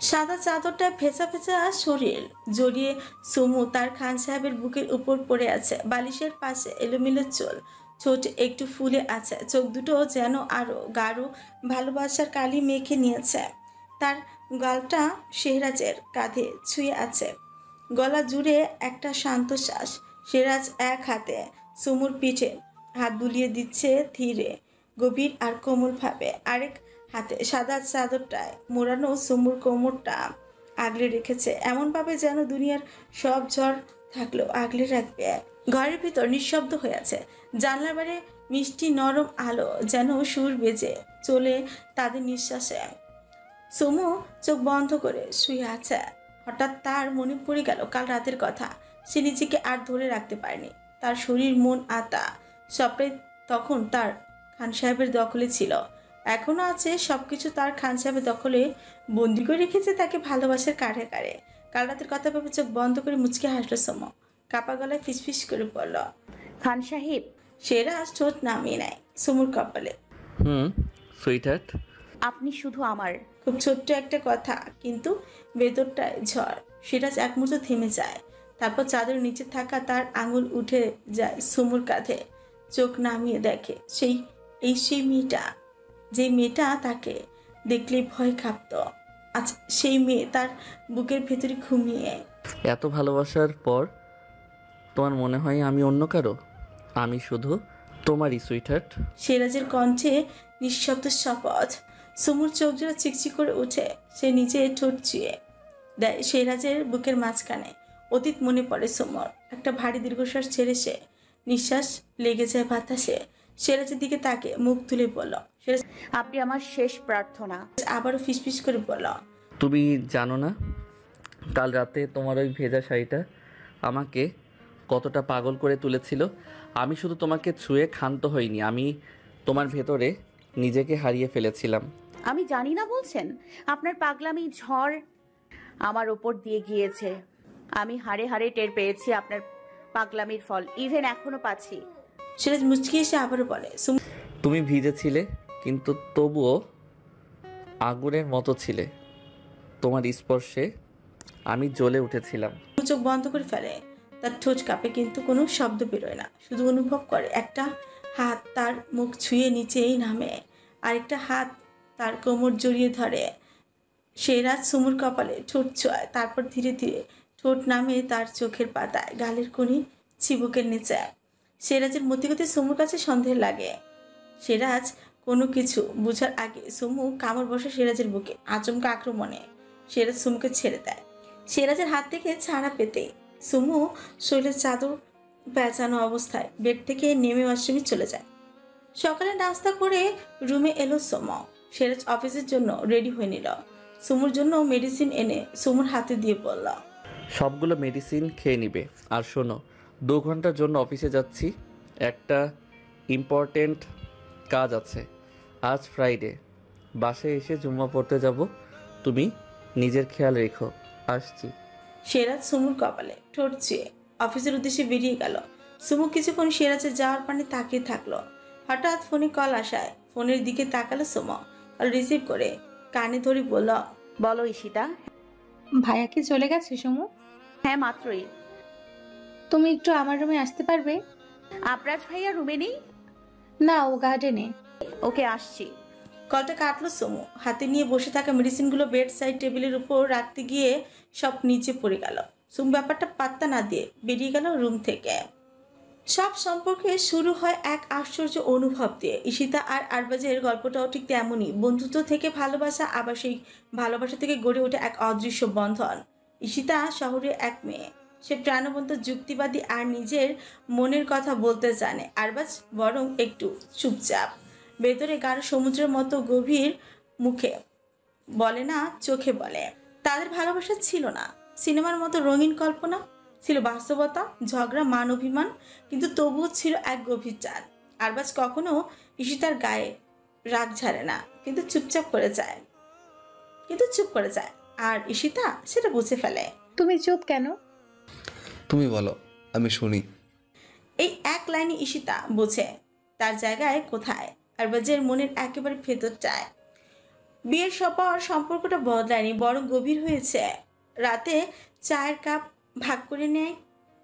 সাদা চাদরটা ভেজা ভেজা শরীর জড়িয়ে সুমু তার খান সাহেবের বুকের উপর পড়ে আছে। বালিশের পাশে এলোমেলো চুল, ঠোঁট একটু ফুলে আছে, চোখ দুটো যেন আরো গাঢ় ভালোবাসার কালি মেখে নিয়েছে। তার গালটা শেহরাজের কাঁধে ছুঁয়ে আছে, গলা জুড়ে একটা শান্ত শ্বাস। সিরাজ এক হাতে সুমুর পিঠে হাত বুলিয়ে দিচ্ছে ধীরে, গভীর আর কোমলভাবে। আরেক হাতে সাদা চাদরটায় মোড়ানো সুমুর কোমরটা আগলে রেখেছে এমনভাবে যেন দুনিয়ার সব ঝড় থাকলেও আগলে রাখবে। ঘরের ভিতর নিঃশব্দ হয়ে আছে। জানলার বাইরে মিষ্টি নরম আলো যেন সুর বেজে চলে তাদের নিঃশ্বাসে। সুমু চোখ বন্ধ করে শুয়ে আছে। হঠাৎ তার মনে পড়ে গেল কাল রাতের কথা। সে নিজেকে আর ধরে রাখতে পারেনি। তার শরীর, মন, আত্মা সবটাই তখন তার খান সাহেবের দখলে ছিল। এখনো আছে সবকিছু তার খান সাহেবের দখলে। বন্দি করে রেখেছে তাকে ভালোবাসার কাঠে কারে। কাল রাতের কথা ভেবে চোখ বন্ধ করে মুচকে হাসলো সুমু। কাপা গলায় ফিসফিস করে বলল, খান সাহেব। সিরাজ ঠোঁট নামিয়ে নেয় সুমুর কপালে। সুইটহার্ট। আপনি শুধু আমার। খুব ছোট্ট একটা কথা, কিন্তু ভেতরটায় ঝড়। সিরাজ এক মুহূর্ত থেমে যায়। তারপর চাদর নিচে থাকা তার আঙুল উঠে যায় সুমুর কাঁধে। চোখ নামিয়ে দেখে সেই মেয়েটা, যে মেয়েটা তাকে দেখলে ভয় কাঁপত, আজ সেই মেয়ে তার বুকের ভেতরে ঘুমিয়ে। এত ভালোবাসার পর তোমার মনে হয় আমি অন্য কারো? আমি শুধু তোমারই সুইটহার্ট। সিরাজের কণ্ঠে নিঃশব্দ শপথ। সুমুর চোখ জোড়া চিকচিক করে উঠে। সে নিজে ঠোঁট চুয়ে দেয় সিরাজের বুকের মাঝখানে। অতীত মনে পড়ে সুমুর। একটা ভারী দীর্ঘশ্বাস ছেড়ে সে নিঃশ্বাস লেগে যায় বাতাসে। সিরাজের দিকে তাকে মুখ তুলে বলল, সিরাজ আপনি আমার শেষ প্রার্থনা। আবারও ফিসফিস করে বলল, তুমি জানো না কাল রাতে তোমার ওই ভেজা শাড়িটা আমাকে কতটা পাগল করে তুলেছিল? আমি শুধু তোমাকে ছুঁয়ে ক্ষান্ত হইনি, আমি তোমার ভেতরে নিজেকে হারিয়ে ফেলেছিলাম। আমি জানি না বলছেন? আপনার পাগলামি ঝড় আমার ওপর দিয়ে গিয়েছে। আমি হাড়ে হাড়ে টের পেয়েছি আপনার পাগলামির ফল। ইভেন এখনো পাচ্ছি। সিরাজ মুচকি এসে আবারও বলে, তুমি ভিজেছিলে কিন্তু তবুও আগুনের মতো ছিলে। তোমার স্পর্শে আমি জ্বলে উঠেছিলাম। চোখ বন্ধ করে ফেলে। তার ঠোঁট কাঁপে কিন্তু কোনো শব্দ বেরোয় না। শুধু অনুভব করে একটা হাত তার মুখ ছুঁয়ে নিচেই নামে, আরেকটা হাত তার কোমর জড়িয়ে ধরে। সিরাজ সুমুর কপালে ঠোঁট ছোঁয়ায়, তারপর ধীরে ধীরে ঠোঁট নামে তার চোখের পাতায়, গালের কোণে, চিবুকের নিচে। সিরাজের মতিগতি সুমুর কাছে সন্দেহ লাগে। সিরাজ কোনো কিছু বোঝার আগে সুমু কামড় বসে সিরাজের বুকে। আচমকা আক্রমণে সিরাজ সুমুকে ছেড়ে দেয়। সিরাজের হাত থেকে ছাড়া পেতে সুমু শরীরের চাদর পেঁচানো অবস্থায় বেড থেকে নেমে ওয়াশরুমে চলে যায়। সকালে নাস্তা করে রুমে এলো সুমু। সিরাজ অফিসের জন্য রেডি হয়ে নিল। সুমুর জন্য মেডিসিন এনে সুমুর হাতে দিয়ে বলল, সবগুলো মেডিসিন খেয়ে নিবে। আর শোনো, 2 ঘন্টার জন্য অফিসে যাচ্ছি, একটা ইম্পর্টেন্ট কাজ আছে। আজ ফ্রাইডে, বাসায় এসে জুম্মা পড়তে যাব। তুমি নিজের খেয়াল রেখো। আসছি। সিরাজ সুমুর কপালে ঠোঁট ছুঁয়ে অফিসের উদ্দেশ্যে বেরিয়ে গেল। সুমু কিছুক্ষণ সিরাজের যাওয়ার পানে তাকিয়ে থাকলো। হঠাৎ ফোনে কল আসায় ফোনের দিকে তাকালো সুমু। কল রিসিভ করে কানে ধরে বলল, বলো ঈশিতা। ভাইয়া কি চলে গেছে সমু? হ্যাঁ, মাত্রই। তুমি একটু আমার রুমে আসতে পারবে? আবরাজ ভাইয়া রুমে নেই? না, ও গার্ডেনে। ওকে, আসছি। কলটা কাটলো সুমু। হাতে নিয়ে বসে থাকা মেডিসিনগুলো বেড সাইড টেবিলের উপর রাখতে গিয়ে সব নিচে পড়ে গেল। সুমু ব্যাপারটা পাত্তা না দিয়ে বেরিয়ে গেল রুম থেকে। সব সম্পর্কে শুরু হয় এক আশ্চর্য অনুভব দিয়ে। ঈশিতা আর আরবাজের গল্পটাও ঠিক তেমনই। বন্ধুত্ব থেকে ভালোবাসা, আবার সেই ভালোবাসা থেকে গড়ে ওঠে এক অদৃশ্য বন্ধন। ঈশিতা শহরে এক মেয়ে। সে প্রাণবন্ত, যুক্তিবাদী আর নিজের মনের কথা বলতে জানে। আরবাজ বরং একটু চুপচাপ, ভেতরে গাঢ় সমুদ্রের মতো গভীর, মুখে বলে না, চোখে বলে। তাদের ভালোবাসা ছিল না সিনেমার মতো রঙিন কল্পনা, ছিল বাস্তবতা, ঝগড়া, মান অভিমান, কিন্তু তবুও ছিল এক গভীর টান। আরবাজ কখনো ঈশিতার গায়ে রাগ ঝাড়ে না, কিন্তু চুপ করে যায়। আর ঈশিতা সেটা বুঝে ফেলে। তুমি চুপ কেন? তুমি বলো, আমি শুনি। এই এক লাইনে ঈশিতা বোঝে তার জায়গায় কোথায়। আরবাজের মনের একেবারে ভেতরটায়। বিয়ের পর সম্পর্কটা বদলায়নি, বরং গভীর হয়েছে। রাতে চায়ের কাপ ভাগ করে নেয়,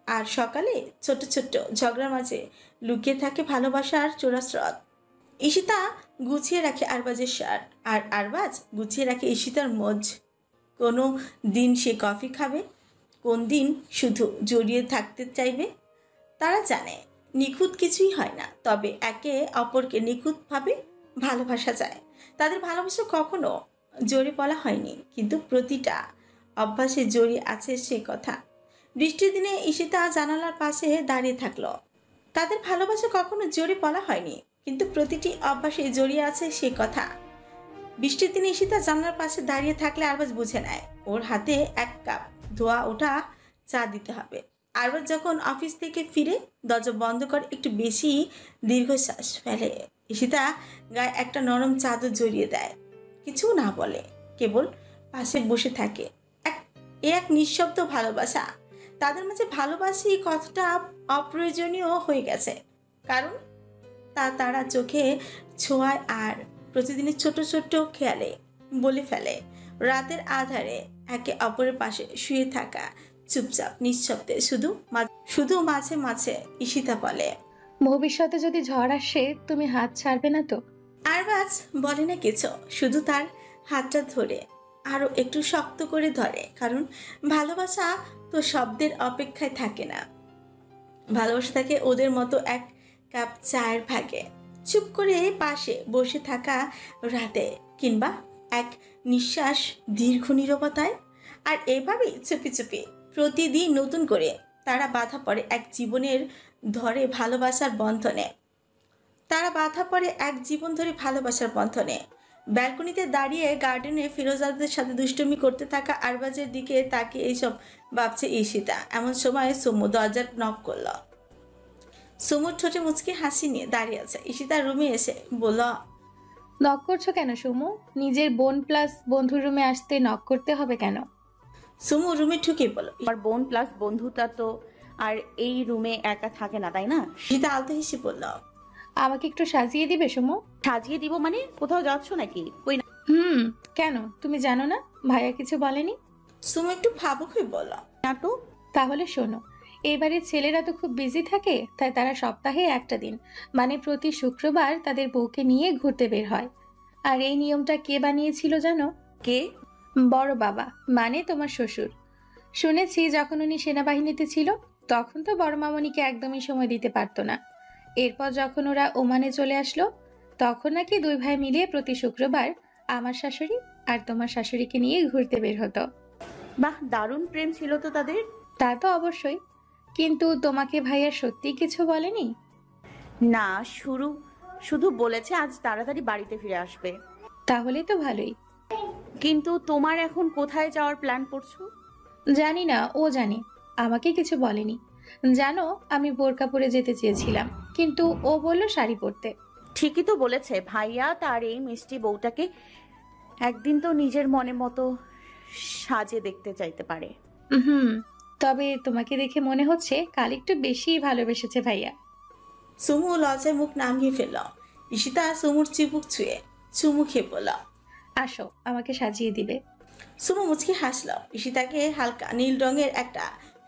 আর সকালে ছোট ছোট ঝগড়ার মাঝে লুকিয়ে থাকে ভালোবাসার চোরাস্রোত। ঈশিতা গুছিয়ে রাখে আরবাজের শার্ট, আর আরবাজ গুছিয়ে রাখে ঈশিতার মোজ। কোনো দিন সে কফি খাবে, কোন দিন শুধু জড়িয়ে থাকতে চাইবে। তারা জানে নিখুঁত কিছুই হয় না, তবে একে অপরকে নিখুঁতভাবে ভালোবাসা যায়। তাদের ভালোবাসা কখনো জোরে বলা হয়নি, কিন্তু প্রতিটা অভ্যাসে জড়িয়ে আছে সে কথা। বৃষ্টির দিনে ঈশিতা জানালার পাশে দাঁড়িয়ে থাকলো। তাদের ভালোবাসা কখনো জোরে বলা হয়নি, কিন্তু প্রতিটি অভ্যাসে জড়িয়ে আছে সে কথা। বৃষ্টির দিনে ঈশিতা জানালার পাশে দাঁড়িয়ে থাকলে আরবাজ বুঝে নেয় ওর হাতে এক কাপ ধোয়া ওঠা চা দিতে হবে। আরবাজ যখন অফিস থেকে ফিরে দরজা বন্ধ করে একটু বেশি দীর্ঘশ্বাস ফেলে। ঈশিতা গায়ে একটা নরম চাদর জড়িয়ে দেয়, কিছু না বলে, কেবল পাশে বসে থাকে। এক নিঃশব্দ ভালোবাসা। তাদের মাঝে ভালোবাসি কথাটা অপ্রয়োজনীয় হয়ে গেছে, কারণ তারা চোখে ছোঁয়ায় আর প্রতিদিনের ছোট ছোট খেয়ালে বলে ফেলে। রাতের আধারে একে অপরের পাশে শুয়ে থাকা, চুপচাপ নিঃশব্দে, শুধু মাঝে মাঝে ঈশিতা বলে, ভবিষ্যতে যদি ঝড় আসে তুমি হাত ছাড়বে না তো? আরবাজ বলে না কিছু, শুধু তার হাতটা ধরে আরো একটু শক্ত করে ধরে। কারণ ভালোবাসা তো শব্দের অপেক্ষায় থাকে না, ভালোবাসা থাকে ওদের মতো এক কাপ চায়ের ভাগে, চুপ করে পাশে বসে থাকা রাতে, কিংবা এক নিঃশ্বাস দীর্ঘ নীরবতায়। আর এভাবেই চুপি চুপি প্রতিদিন নতুন করে তারা বাধা পড়ে এক জীবনের ধরে ভালোবাসার বন্ধনে। ভালোবাসার বন্ধনে। ব্যালকনিতে দাঁড়িয়ে গার্ডেনে ফিরোজাদের সাথে দুষ্টুমি করতে থাকা আরবাজের দিকে তাকে এইসব ভাবছে ঈশিতা। এমন সময় সুমু দরজার নক করল। সুমুর ঠোঁটে মুচকি হাসি নিয়ে দাঁড়িয়ে আছে। ঈশিতা রুমে এসে বলল, নক করছো কেন সুমু? নিজের বোন প্লাস বন্ধুর রুমে আসতে নক করতে হবে কেন? সুমু রুমে ঢুকে বলল, আমার বোন প্লাস বন্ধুটা তো আর এই রুমে একা থাকে না, তাই না? ঈশিতা আলতো হেসে বলল, আমাকে একটু সাজিয়ে দিবে সুমু? সাজিয়ে দিব মানে? কোথাও যাচ্ছ নাকি? কই না। কেন, তুমি জানো না ভাইয়া কিছু বলেনি? সুমু একটু ভাবুক হয়ে বলল, না তো। তাহলে শোনো, এবারে ছেলেরা তো খুব বিজি থাকে, তাই তারা সপ্তাহে একটা দিন মানে প্রতি শুক্রবার তাদের বউকে নিয়ে ঘুরতে বের হয়। আর এই নিয়মটা কে বানিয়েছিল জানো? কে? বড় বাবা, মানে তোমার শ্বশুর। শুনেছি যখন উনি সেনাবাহিনীতে ছিল তখন তো বড় মামনিকে একদমই সময় দিতে পারতো না। এরপর যখন ওরা ওমানে চলে আসলো তখন নাকি দুই ভাই মিলিয়ে প্রতি শুক্রবার আমার শাশুড়ি আর তোমার শাশুড়িকে নিয়ে ঘুরতে বের হতো। বাহ, দারুণ প্রেম ছিল তো তাদের। তা তো অবশ্যই, কিন্তু তোমাকে ভাইয়া সত্যি কিছু বলেনি? না, শুধু বলেছে আজ তাড়াতাড়ি বাড়িতে ফিরে আসবে। তাহলে তো ভালোই। কিন্তু তোমার এখন কোথায় যাওয়ার প্ল্যান করছো? জানি না, ও জানে, আমাকে কিছু বলেনি। জানো, আমি বোরকা পরে যেতে চেয়েছিলাম, কিন্তু ও বলল শাড়ি পরতে। ঠিকই তো বলেছে, ভাইয়া তার এই মিষ্টি বউটাকে একদিন তো নিজের মনে মতো সাজে দেখতে চাইতে পারে। তবে তোমাকে দেখে মনে হচ্ছে কাল একটু বেশি ভালোবেসেছে ভাইয়া। সুমু লজ্জায় মুখ নামিয়ে ফেলল। ঈশিতা সুমুর চিবুক ছুঁয়ে চুমু খেয়ে বলল, আসো, আমাকে সাজিয়ে দিবে। সুমু মুচকি হাসল। ঈশিতাকে হালকা নীল রঙের একটা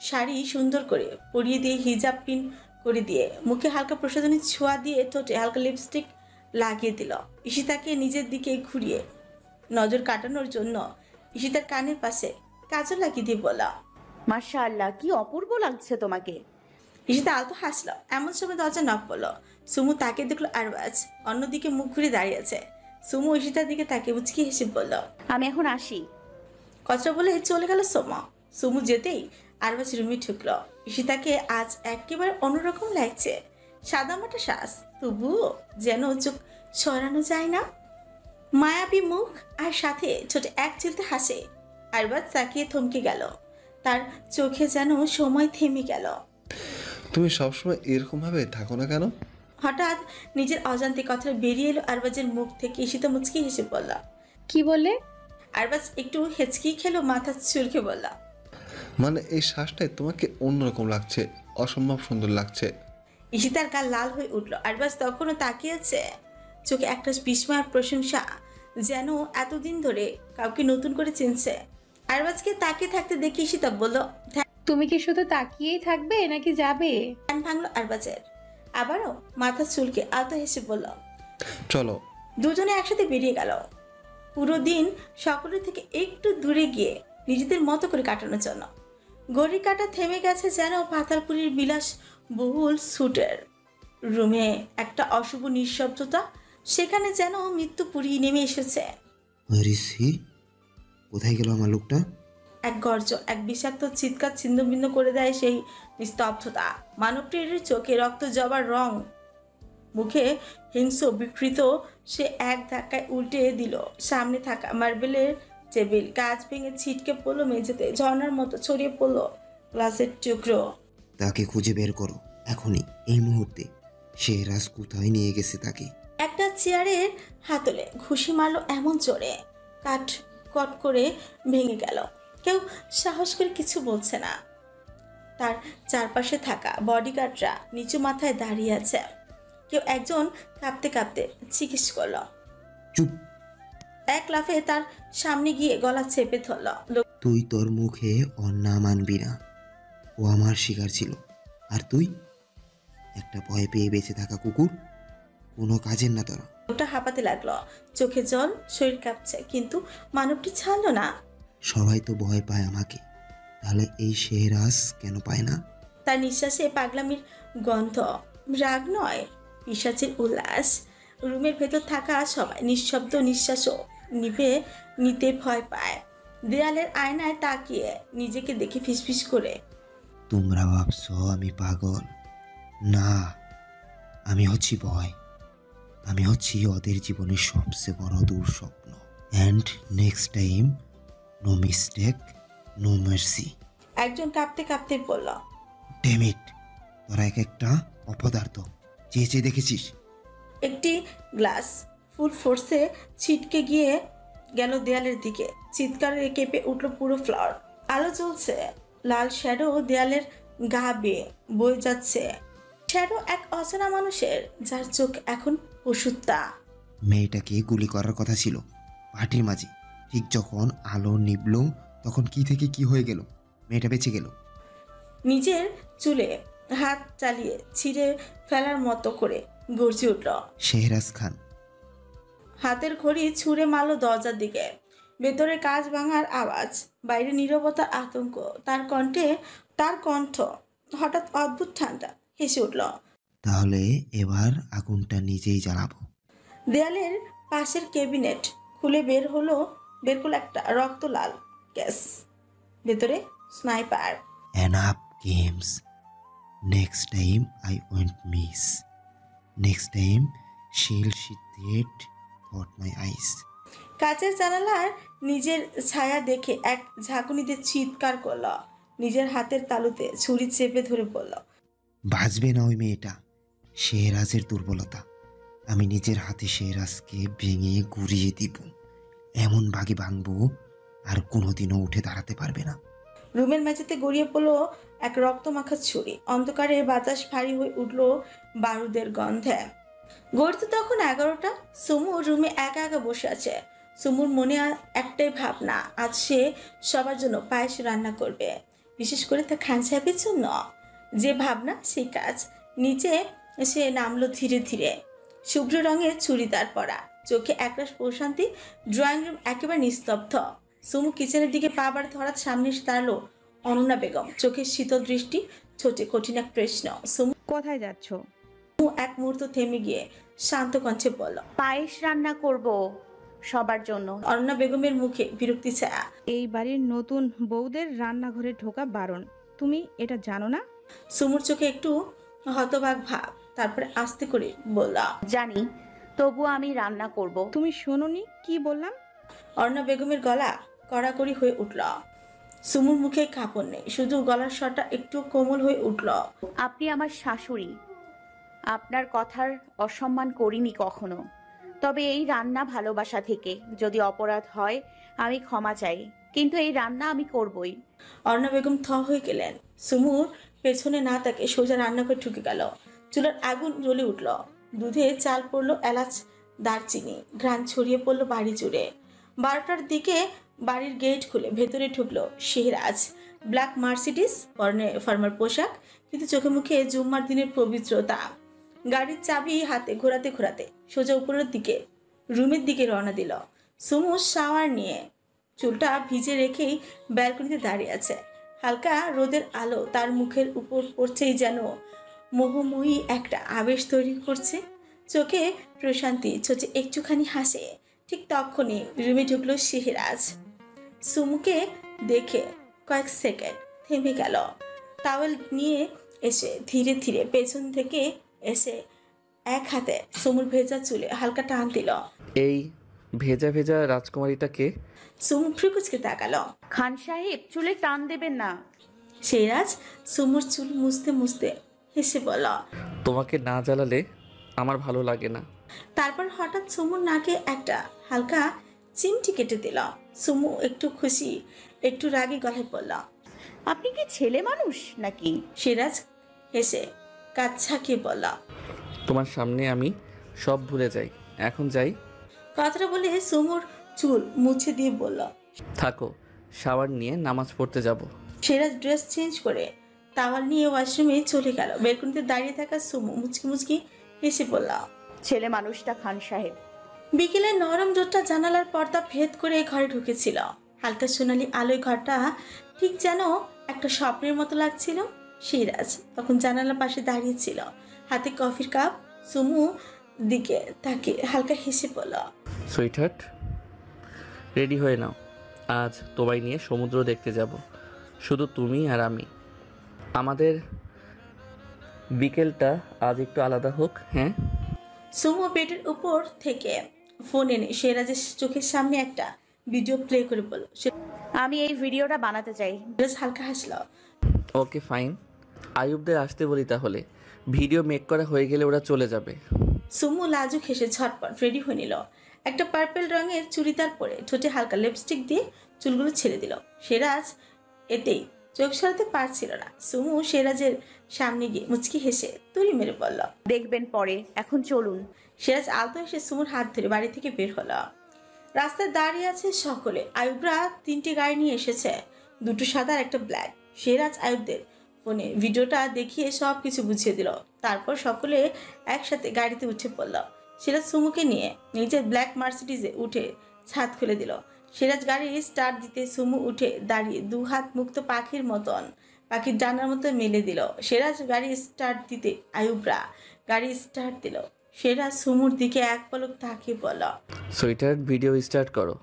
শাড়ি সুন্দর করে পরিয়ে দিয়ে, হিজাব পিন করে দিয়ে, মুখে হালকা প্রসাধনী ছোঁয়া দিয়ে, ঠোঁটে হালকা লিপস্টিক লাগিয়ে দিল। ঈশিতাকে নিজের দিকে ঘুরিয়ে নজর কাটানোর জন্য ঈশিতার কানের পাশে কাজল লাগিয়ে দিয়ে বলল, মাশাআল্লাহ, কি অপূর্ব লাগছে তোমাকে। ঈশিতা আলতো হাসল। এমন সময় দরজা নক পড়ল। সুমু তাকে দেখলো আরবাজ অন্যদিকে মুখ ঘুরে দাঁড়িয়ে আছে। সুমু ঈশিতার দিকে তাকে মুচকি হেসে বলল, আমি এখন আসি। কথা বলে চলে গেল সোমা। সুমু যেতেই আরবাজ রুমে ঢুকল। ঈশিতাকে আজ একেবারে অন্যরকম লাগছে। সাদামাটা শ্বাস, তবুও যেন চোখ সরানো যায় না। মায়াবী মুখ আর সাথে ছোট এক চিলতে হাসে। আরবাজ তাকিয়ে থমকে গেল। তার চোখে যেন সময় থেমে গেল। তুমি সবসময় এরকম ভাবে থাকো না কেন? হঠাৎ নিজের অজান্তে কথা বেরিয়ে এলো আরবাজের মুখ থেকে। ঈশিতা মুচকি হেসে বলল, কি বললে? আরবাজ একটু হেঁচকি খেলো, মাথা চুলকে বলল, মানে এই শ্বাসটাই তোমাকে অন্যরকম লাগছে, অসম্ভব সুন্দর লাগছে। ঈশিতার গাল লাল হয়ে উঠল। আরবাজ তখনও তাকিয়েছে, চোখে একটা বিস্ময় আর প্রশংসা যেন এতদিন ধরে কাউকে নতুন করে চিনছে। আরবাজকে তাকিয়ে থাকতে দেখি শীতব বলল, তুমি কি শুধু তাকিয়েই থাকবে নাকি যাবে? ধ্যান ভাঙলো আরবাজের। আবারও মাথা চুলকে আলতো হেসে বলল। চলো। দুজনে একসাথে বেরিয়ে গেল পুরো দিন সকলের থেকে একটু দূরে গিয়ে নিজেদের মতো করে কাটানোর জন্য। ঘড়ি কাটা থেমে গেছে যেন পাতালপুরীর বিলাস বহুল স্যুটের রুমে। একটা অশুভ নিঃশব্দতা, সেখানে যেন মৃত্যুপুরী নেমে এসেছে। কোথায় গেল আমার লোকটা? এক গর্জন, এক বিষাক্ত চিৎকার ছিন্নভিন্ন করে দেয় সেই নিস্তব্ধতা। মানবটির চোখে রক্ত জবার রং, মুখে হিংস্র বিকৃত। সে এক ধাক্কায় উল্টে দিল সামনে থাকা মার্বেলের টেবিল। কাঁচ ভেঙে ছিটকে পড়লো মেঝেতে, ঝর্ণার মতো ছড়িয়ে পড়লো গ্লাসের টুকরো। তাকে খুঁজে বের করো এখনই, এই মুহূর্তে। শেহরাজ কোথায় নিয়ে গেছে তাকে? একটা চেয়ারের হাতলে ঘুষি মারলো এমন জোরে, কাঠ কট করে ভেঙে গেল। কেউ সাহস করে কিছু বলছে না। তার চারপাশে থাকা বডিগার্ডরা নিচু মাথায় দাঁড়িয়ে আছে। কেউ একজন কাঁপতে কাঁপতে জিজ্ঞেস করলো। চুপ! এক লাফে তার সামনে গিয়ে গলা চেপে ধরল। তুই তোর মুখে ওর নাম আনবি না। ও আমার শিকার ছিল, আর তুই একটা ভয় পেয়ে বেঁচে থাকা কুকুর। কোনো কাজের না তোরা। লোকটা হাঁপাতে লাগলো, চোখে জল, শরীর কাঁপছে, কিন্তু মানবটি ছাড়লো না। সবাই তো ভয় পায় আমাকে, তাহলে এই শেহরাজ কেন পায় না? তার নিঃশ্বাসে পাগলামির গন্ধ, রাগ নয়, পিশাচের উল্লাস। রুমের ভেতর থাকা সবাই নিঃশব্দ নিঃশ্বাসও নিভে নিতে ভয় পায়। দেয়ালের আয়নায় তাকিয়ে নিজেকে দেখে ফিসফিস করে, তোমরা ভাবছো আমি পাগল? না, আমি হচ্ছি ভয়। আমি হচ্ছি ওদের জীবনের সবচেয়ে বড় দুঃস্বপ্ন। And next time, no mistake, no mercy. একজন কাঁপতে কাঁপতে বলল। ড্যাম ইট, তোরা এক একটা অপদার্থ। চেয়ে চেয়ে দেখেছিস? একটি গ্লাস ফুল ফোর্সে ছিটকে গিয়ে গেল দেয়ালের দিকে। চিৎকারে কেঁপে উঠল পুরো ফ্লোর। আলো জ্বলছে, লাল শ্যাডো দেয়ালের গা বেয়ে বয়ে যাচ্ছে। শ্যাডো এক অচেনা মানুষের, যার চোখ এখন ওষুধটা। মেয়েটাকে গুলি করার কথা ছিল পার্টির মাঝে। ঠিক যখন আলো নিবল, তখন কি থেকে কি হয়ে গেল, মেয়েটা বেঁচে গেল। নিজের চুলে হাত চালিয়ে ছিঁড়ে ফেলার মতো করে গর্জে উঠল। শেহরাজ খান। হাতের ঘড়ি ছুঁড়ে মারল দরজার দিকে। ভেতরে কাঁচ ভাঙার আওয়াজ, বাইরে নীরবতার আতঙ্ক। তার কণ্ঠ হঠাৎ অদ্ভুত ঠান্ডা, হেসে উঠল। তাহলে এবার আগুনটা নিজেই জ্বালাবো। দেয়ালের পাশের ক্যাবিনেট খুলে বের করলো একটা রক্ত লাল গ্যাস। ভেতরে sniper. Enough games. Next time I went miss. Next time শিল সি ডেড থট মাই আইস। কাচের জানালার নিজের ছায়া দেখে এক ঝাঁকুনিতে চিৎকার করল। নিজের হাতের তালুতে ছুরি চেপে ধরে বলল, বাঁচবে না ওই মেয়েটা। শেহরাজের দুর্বলতা। আমি নিজের হাতে শেহরাজকে ভেঙে গুড়িয়ে দিব। এমন ভাগে ভাঙবো আর কোনোদিনও উঠে দাঁড়াতে পারবে না। রুমের মেঝেতে গড়িয়ে পড়ল এক রক্তমাখা ছুরি। অন্ধকারে বাতাস ভারী হয়ে উঠল বারুদের গন্ধে। গড়িতে তখন 11টা। সুমু রুমে একা একা বসে আছে। সুমুর মনে একটাই ভাবনা, আজ সে সবার জন্য পায়েস রান্না করবে, বিশেষ করে তার খান সাহেবের জন্য। যে ভাবনা সেই কাজ। নিচে সে নামলো ধীরে ধীরে। শুভ্র রঙের চুড়িদার পরা, চোখে একরাশ প্রশান্তি। ড্রয়িং রুম একেবারে নিস্তব্ধ। সুমু কিচেনের দিকে পা বাড়াতে হঠাৎ সামনে এসে দাঁড়ালো অনন্যা বেগম। চোখের শীতল দৃষ্টি, ছোটে কঠিন এক প্রশ্ন। সুমু কোথায় যাচ্ছ? এক মুহূর্ত থেমে গিয়ে শান্ত কণ্ঠে বলল, পায়েস রান্না করব সবার জন্য। অনন্যা বেগমের মুখে বিরক্তি ছায়া। এই বাড়ির নতুন বউদের রান্নাঘরে ঢোকা বারণ, তুমি এটা জানো না? সুমুর চোখে একটু হতবাক ভাব, তারপরে আস্তে করে বলল, জানি, তবুও আমি রান্না করব। তুমি শোনোনি কি বললাম? অনন্যা বেগমের গলা কড়াকড়ি হয়ে উঠল। সুমুর মুখে কাঁপন নেই, শুধু গলার স্বরটা একটু কোমল হয়ে উঠল। আপনি আমার শাশুড়ি, আপনার কথার অসম্মান করিনি কখনো। তবে এই রান্না ভালোবাসা থেকে, যদি অপরাধ হয় আমি ক্ষমা চাই, কিন্তু এই রান্না আমি করবই। অনন্যা বেগম থ হয়ে গেলেন। সুমুর পেছনে না তাকে সোজা রান্নাঘরে ঢুকে গেল। চুলার আগুন জ্বলে উঠল। দুধে চাল পড়লো, এলাচ দারচিনি ঘ্রাণ ছড়িয়ে পড়লো বাড়ি জুড়ে। 12টার দিকে বাড়ির গেট খুলে ভেতরে ঢুকলো শেহরাজ। ব্ল্যাক মার্সিডিস, পরনে ফর্মাল পোশাক, কিন্তু চোখে মুখে জুম্মার দিনের পবিত্রতা। গাড়ির চাবি হাতে ঘোরাতে ঘোরাতে সোজা উপরের দিকে রুমের দিকে রওনা দিল। সুমু শাওয়ার নিয়ে চুলটা ভিজে রেখেই ব্যালকনিতে দাঁড়িয়ে আছে। হালকা রোদের আলো তার মুখের উপর পড়ছেই যেন মোহময়ী একটা আবেশ তৈরি করছে। চোখে প্রশান্তি, চোখে একটুখানি হাসে। ঠিক তখনই রুমে ঢুকলো শেহরাজ। সুমুকে দেখে কয়েক সেকেন্ড থেমে গেল। টাওয়েল নিয়ে এসে ধীরে ধীরে পেছন থেকে এসে এক হাতে সুমুর ভেজা চুলে হালকা টান দিল। এই ভেজা ভেজা রাজকুমারীটাকে? সুমু ফ্রিকুচকে তাকালো। খান সাহেব, চুলে টান দেবেন না। শেহরাজ সুমুর চুল মুছতে মুছতে হেসে বলল, তোমাকে না জ্বালালে আমার ভালো লাগে না। তারপর হঠাৎ সুমুর নাকে একটা হালকা চিমটি কেটে দিল। সুমু একটু খুশি একটু রাগী গলায় বলল, আপনি কি ছেলে মানুষ নাকি? শেহরাজ হেসে কাজ ছাকিয়ে বলল, তোমার সামনে আমি সব ভুলে যাই, এখন যাই। কথাটা বলে সুমুর চুল মুছে দিয়ে বলল, থাকো, শাওয়ার নিয়ে নামাজ পড়তে যাব। শেহরাজ ড্রেস চেঞ্জ করে টাওয়াল নিয়ে ওয়াশরুমে চলে গেল। বেলকনিতে দাঁড়িয়ে থাকা সুমু মুচকি মুচকি হেসে বলল, ছেলে মানুষটা খান সাহেব। বিকেলে নরম রোদটা জানালার পর্দা ভেদ করে ঘরে ঢুকেছিল। হালকা সোনালি আলোয় ঘরটা ঠিক যেন একটা স্বপ্নের মতো লাগছিল। সিরাজ তখন জানালার পাশে দাঁড়িয়েছিল, হাতে কফির কাপ। সুমু দিকে তাকে হালকা হেসে বলল, সুইটহার্ট, রেডি হয়ে নাও, আজ তোমায় নিয়ে সমুদ্র দেখতে যাব, শুধু তুমি আর আমি। আমাদের বিকেলটা আজ একটু আলাদা হোক, হ্যাঁ? সুমু বেডের উপর থেকে ফোন এনে সিরাজের চোখের সামনে একটা ভিডিও প্লে করে বলল। আমি এই ভিডিওটা বানাতে চাই। সিরাজ হালকা হাসলো। ওকে ফাইন, আয়ুবদের আসতে বলি তাহলে। ভিডিও মেক করা হয়ে গেলে ওরা চলে যাবে। সুমু লাজুক হেসে ঝটপট রেডি হয়ে নিল। একটা পার্পেল রঙের চুড়িদার পরে ঠোঁটে হালকা লিপস্টিক দিয়ে চুলগুলো ছেড়ে দিল। সিরাজ এতেই চোখ সরাতে পারছিল না। সুমু সিরাজের সামনে গিয়ে মুচকি হেসে তুড়ি মেরে বলল, দেখবেন পরে, এখন চলুন। সিরাজ আলতো এসে সুমুর হাত ধরে বাড়ি থেকে বের হলো। রাস্তায় দাঁড়িয়ে আছে সকলে। আয়ুবরা 3টে গাড়ি নিয়ে এসেছে, 2টো সাদা আর একটা ব্ল্যাক। সিরাজ আয়ুবদের ফোনে ভিডিওটা দেখিয়ে সব কিছু বুঝিয়ে দিল। তারপর সকলে একসাথে গাড়িতে উঠে পড়ল। সিরাজ সুমুকে নিয়ে নিজের ব্ল্যাক মার্সিডিজে উঠে ছাদ খুলে দিল। সিরাজ গাড়ি স্টার্ট দিতে সুমু উঠে দাঁড়িয়ে 2 হাত মুক্ত পাখির মতন পাখির ডানার মতো মেলে দিল। সিরাজ গাড়ি স্টার্ট দিতে আয়ুবরা গাড়ি স্টার্ট দিল। সিরাজ সুমুর দিকে এক পলক তাকিয়ে বলল, সুইটহার্ট, ভিডিও স্টার্ট করো।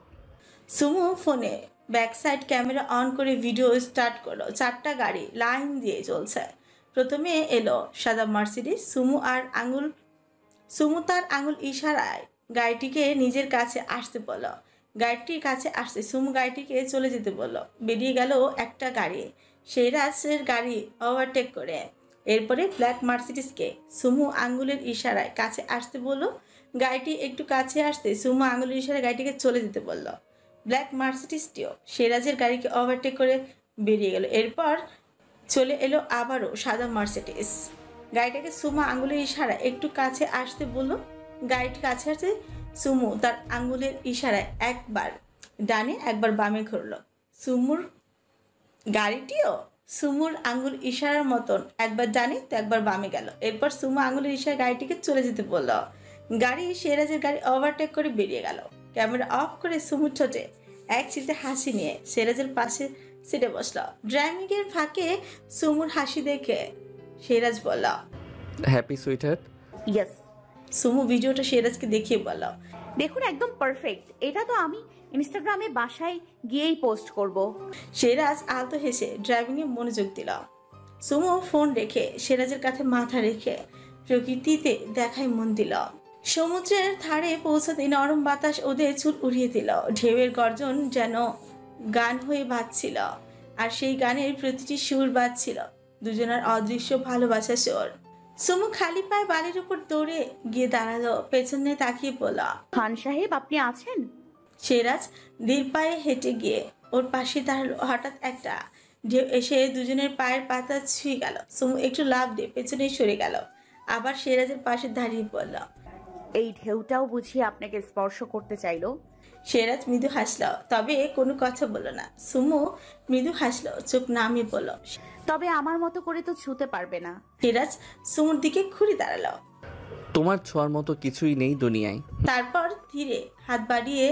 সুমু ফোনে ব্যাক সাইড ক্যামেরা অন করে ভিডিও স্টার্ট করলো। 4টা গাড়ি লাইন দিয়ে চলছে। প্রথমে এলো সাদা মার্সিডিজ। সুমু তার আঙুল ইশারায় গাড়িটিকে নিজের কাছে আসতে বলল। গাড়িটির কাছে আসতে সুমু গাড়িটিকে চলে যেতে বলল। বেরিয়ে গেল একটা গাড়ি, সিরাজের গাড়ি ওভারটেক করে। এরপরে ব্ল্যাক মার্সিডিজকে সুমু আঙ্গুলের ইশারায় কাছে আসতে বলল। গাড়িটি একটু কাছে আসতে সুমু আঙ্গুলের ইশারায় গাড়িটিকে চলে যেতে বলল। ব্ল্যাক মার্সিডিজটিও সিরাজের গাড়িকে ওভারটেক করে বেরিয়ে গেল। এরপর চলে এলো আবারও সাদা মার্সিডিজ। গাড়িটাকে সুমু আঙ্গুলের ইশারায় একটু কাছে আসতে বলল। গাড়িটি কাছে আসতে সুমু তার আঙ্গুলের ইশারায় একবার ডানে একবার বামে ঘুরল। গাড়িটিও সুমুর আঙ্গুল ইশারার মতন একবার ডানে তো একবার বামে গেল। এরপর সুমু আঙ্গুলের ইশারায় গাড়িটিকে চলে যেতে বলল। গাড়ি সিরাজের গাড়ি ওভারটেক করে বেরিয়ে গেল। ক্যামেরা অফ করে সুমুর ঠোঁটে এক চিলতে হাসি নিয়ে সিরাজের পাশে সিটে বসলো। ড্রাইভিং এর ফাঁকে সুমুর হাসি দেখে সিরাজ বলল, হ্যাপি সুইটহার্ট? ইয়েস। সুমু ভিডিওটা সিরাজকে দেখিয়ে বলল, দেখুন, একদম পারফেক্ট। এটা তো আমি ইনস্টাগ্রামে বাসায় গিয়েই পোস্ট করব। সিরাজ আলতো হেসে ড্রাইভিং এ মনোযোগ দিল। সুমু ফোন রেখে সিরাজের কাছে মাথা রেখে প্রকৃতিতে দেখায় মন দিল। সমুদ্রের ধারে পৌঁছাতে নরম বাতাস ওদের চুল উড়িয়ে দিল। ঢেউয়ের গর্জন যেন গান হয়ে বাজছিল, আর সেই গানের প্রতিটি সুর বাজছিল দুজনের অদৃশ্য ভালোবাসার সুর। সুমু খালি পায়ে বালির উপর দৌড়ে গিয়ে দাঁড়ালো। পেছনে তাকিয়ে বলল, খান সাহেব, আপনি আছেন? সিরাজ ধীর পায়ে হেঁটে গিয়ে ওর পাশে দাঁড়ালো। হঠাৎ একটা ঢেউ এসে দুজনের পায়ের পাতা ছুঁয়ে গেল। সুমু একটু লাফ দিয়ে পেছনে সরে গেল। আবার সিরাজের পাশে দাঁড়িয়ে পড়ল। এই ঢেউটাও বুঝি আপনাকে স্পর্শ করতে চাইলো? সিরাজ মৃদু হাসল, তবে কোনো কথা বলল না। সুমু মৃদু হাসল, চোখ নামিয়ে বলল। তবে আমার মতো করে তো ছুতে পারবে না। সিরাজ সুমুর দিকে ঘুরে দাঁড়ালো। তোমার ছোঁয়ার মতো কিছুই নেই দুনিয়ায়। তারপর ধীরে হাত বাড়িয়ে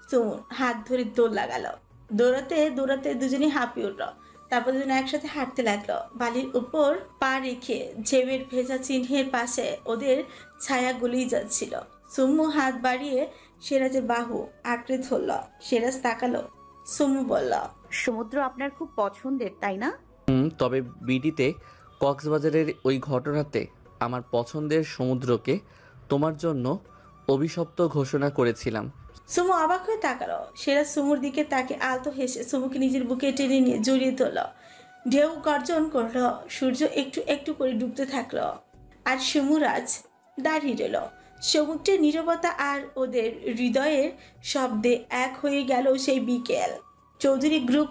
সুমুর হাত ধরে দৌড় লাগালো। দৌড়াতে দৌড়াতে দুজনেই হাঁপিয়ে উঠল। তারপর দুজনে একসাথে হাঁটতে লাগলো। বালির উপর পা রেখে ঝেমের ভেজা চিহ্নের পাশে ওদের ছায়া গলিয়ে যাচ্ছিল। সুমু হাত বাড়িয়ে সিরাজের বাহু আঁকড়ে ধরল। সিরাজ তাকালো। সুমু বলল, সমুদ্র আপনার খুব পছন্দের, তাই না? তবে বিডিতে কক্সবাজারের ওই ঘটনাতে আমার পছন্দের সমুদ্রকে তোমার জন্য অভিশপ্ত ঘোষণা করেছিলাম। সুমু অবাক হয়ে তাকালো। সিরাজ সুমুর দিকে তাকে আলতো হেসে সুমুকে নিজের বুকে টেনে নিয়ে জড়িয়ে ধরল। ঢেউ গর্জন করলো। সূর্য একটু একটু করে ডুবতে থাকলো। আর সুমুরাজ দাঁড়িয়ে রইল। সমুদ্রের নীরবতা আর ওদের হৃদয়ের শব্দে এক হয়ে গেল সেই বিকেল। Chowdhury group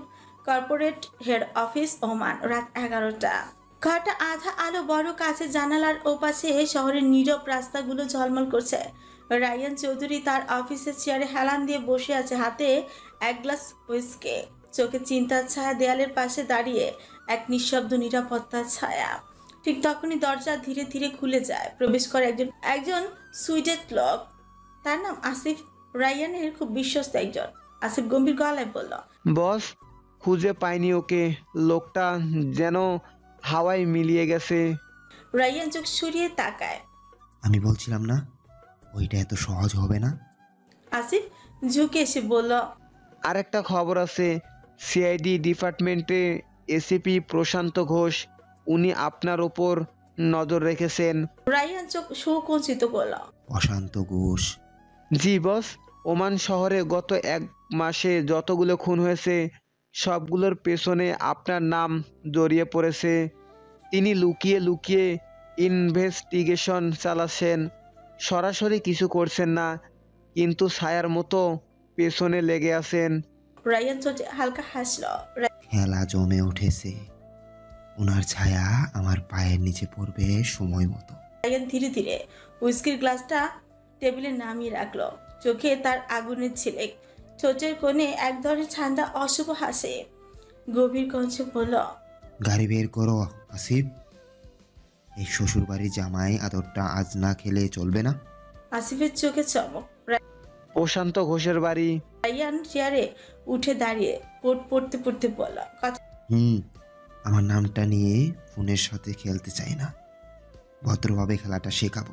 corporate head office, Oman, রাত 11টা। ঘরটা আধা আলো, বড় কাছে জানালার ওপাশে শহরের নীরব রাস্তাগুলো ঝলমল করছে। রায়ান চৌধুরী তার অফিসের চেয়ারে হেলান দিয়ে বসে আছে, হাতে এক গ্লাস হুইস্কি। চোখে চিন্তার ছায়া। দেয়ালের পাশে দাঁড়িয়ে এক নিঃশব্দ নিরাপত্তার ছায়া। ঠিক তখনই দরজা ধীরে ধীরে খুলে যায়। প্রবেশ করে একজন সুইডেন লোক। তার নাম আসিফ, রায়ানের খুব বিশ্বস্ত একজন। আসিফ গম্ভীর গলায় বলল, বস, খুঁজে পাইনি ওকে। লোকটা যেন হাওয়ায় মিলিয়ে গেছে। রায়ান চোখ সরিয়ে তাকায়। আমি বলছিলাম না ওইটা এত সহজ হবে না। আসিফ ঝুঁকে এসে বলল, আরেকটা খবর আছে, সিআইডি ডিপার্টমেন্টে এসিপি প্রশান্ত ঘোষ, উনি আপনার ওপর নজর রেখেছেন। রায়ান চোখ সুকুঞ্চিত করল। প্রশান্ত ঘোষ? জি বস, ওমান শহরে গত 1 মাসে যতগুলো খুন হয়েছে সবগুলোর পেছনে আপনার নাম জড়িয়ে পড়েছে। তিনি লুকিয়ে লুকিয়ে ইনভেস্টিগেশন চালাচ্ছেন, সরাসরি কিছু করছেন না, কিন্তু ছায়ার মতো পেছনে লেগে আছেন। রায়ান চোখে হালকা হাসল। খেলা জমে উঠেছে। ওনার ছায়া আমার পায়ের নিচে পড়বে সময় মতো। রায়ান ধীরে ধীরে হুইস্কির গ্লাসটা টেবিলে নামিয়ে রাখলো। চোখে তার আগুনের ছিলেক, ঠোঁটের কোণে এক ধরনের ঠান্ডা অশুভ হাসে। গভীর কণ্ঠে বলল, গাড়ি বের করো আসিফ। এই শ্বশুর বাড়ির জামাই আদরটা আজ না খেলে চলবে না। আসিফের চোখে চমক। প্রশান্ত ঘোষের বাড়ি। রায়ান চেয়ারে উঠে দাঁড়িয়ে কোট পড়তে পড়তে বলল, কথা আমার নামটা নিয়ে ফোনের সাথে খেলতে চাই না। ভদ্রভাবে খেলাটা শেখাবো।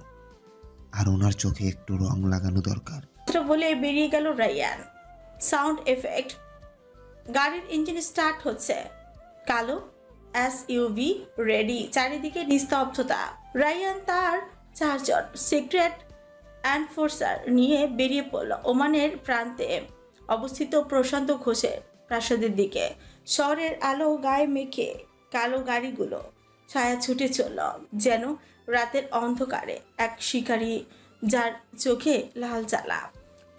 আর ওনার চোখে একটু রং লাগানো দরকার। বলে বেরিয়ে গেল রায়ান। Sound effect. গাড়ির ইঞ্জিন স্টার্ট হচ্ছে। কালো এসইউভি রেডি। চারিদিকে নিস্তব্ধতা। রায়ান তার 4 জন সিক্রেট এনফোর্সার নিয়ে বেরিয়ে পড়ল ওমানের প্রান্তে অবস্থিত প্রশান্ত ঘোষের প্রাসাদের দিকে। শহরের আলো গায়ে মেখে কালো গাড়িগুলো ছায়া ছুটে চলল যেন রাতের অন্ধকারে এক শিকারী যার চোখে লাল জ্বালা।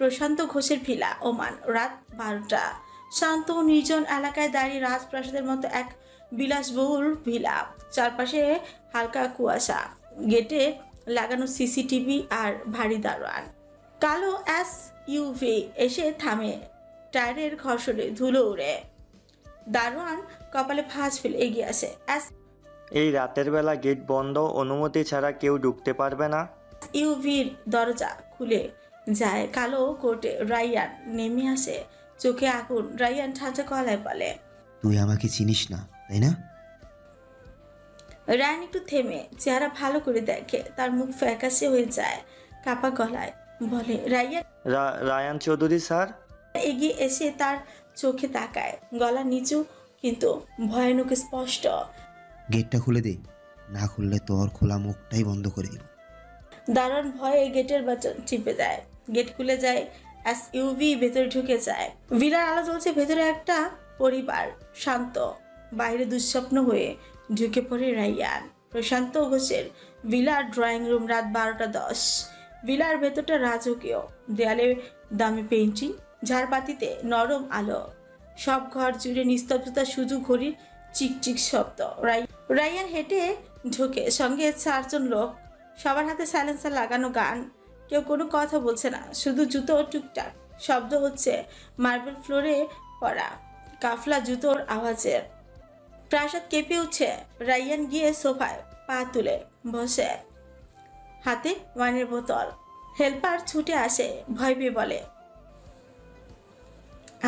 প্রশান্ত ঘোষের ভিলা, ওমান, রাত 12টা। শান্ত নির্জন এলাকায় দাঁড়িয়ে রাজপ্রাসাদের মতো এক বিলাসবহুল ভিলা। চারপাশে হালকা কুয়াশা। গেটে লাগানো সিসিটিভি আর ভারী দারোয়ান। কালো এসইউভি এসে থামে। টায়ারের ঘর্ষণে ধুলো উড়ে। দারোয়ান কপালে ভাঁজ ফেলে এগিয়ে আসে। এই রাতের বেলা গেট বন্ধ, অনুমতি ছাড়া কেউ ঢুকতে পারবে না। ইউভির দরজা খুলে যায়। কালো কোটে রায়ান নেমে আসে, চোখে আগুন। রায়ান ঠান্ডা গলায় বলে, তুই আমাকে চিনিস না তাই না? রায়ান একটু থেমে চেহারা ভালো করে দেখে। তার মুখ ফ্যাকাশে হয়ে যায়। কাপা গলায় বলে, রায়ান। Ryan Chowdhury sir. এগিয়ে এসে তার চোখে তাকায়, গলা নিচু কিন্তু ভয়ানক স্পষ্ট। গেটটা খুলে দে, না খুললে তোর খোলা মুখটাই বন্ধ করে দিব। দারুণ ভয়ে গেটের বাটন টিপে দেয়। গেট খুলে যায়। এসইউভি ভেতরে ঢুকে যায়। ভিলার আলো জ্বলছে। ভেতরে একটা পরিবার শান্ত, বাইরে দুঃস্বপ্ন হয়ে ঢুকে পড়ে রায়ান। প্রশান্ত ঘোষের ভিলার ড্রয়িং রুম। রাত 12:10। ভিলার ভেতরটা রাজকীয়। দেয়ালে দামি পেইন্টিং, ঝাড়বাতিতে নরম আলো। সব ঘর জুড়ে নিস্তব্ধতা, শুধু ঘড়ির চিকচিক শব্দ। রায়ান হেঁটে ঢুকে। সঙ্গে 4 জন লোক, সবার হাতে সাইলেন্সার লাগানো গান। কেউ কোনো কথা বলছে না, শুধু জুতো টুকটাক শব্দ হচ্ছে মার্বেল ফ্লোরে পড়া কাফলা জুতোর আওয়াজের। প্রাসাদ কেঁপে উঠছে। রাইয়ান গিয়ে সোফায় পা তুলে বসে, হাতে ওয়াইনের বোতল। হেল্পার ছুটে আসে, ভয় পেয়ে বলে,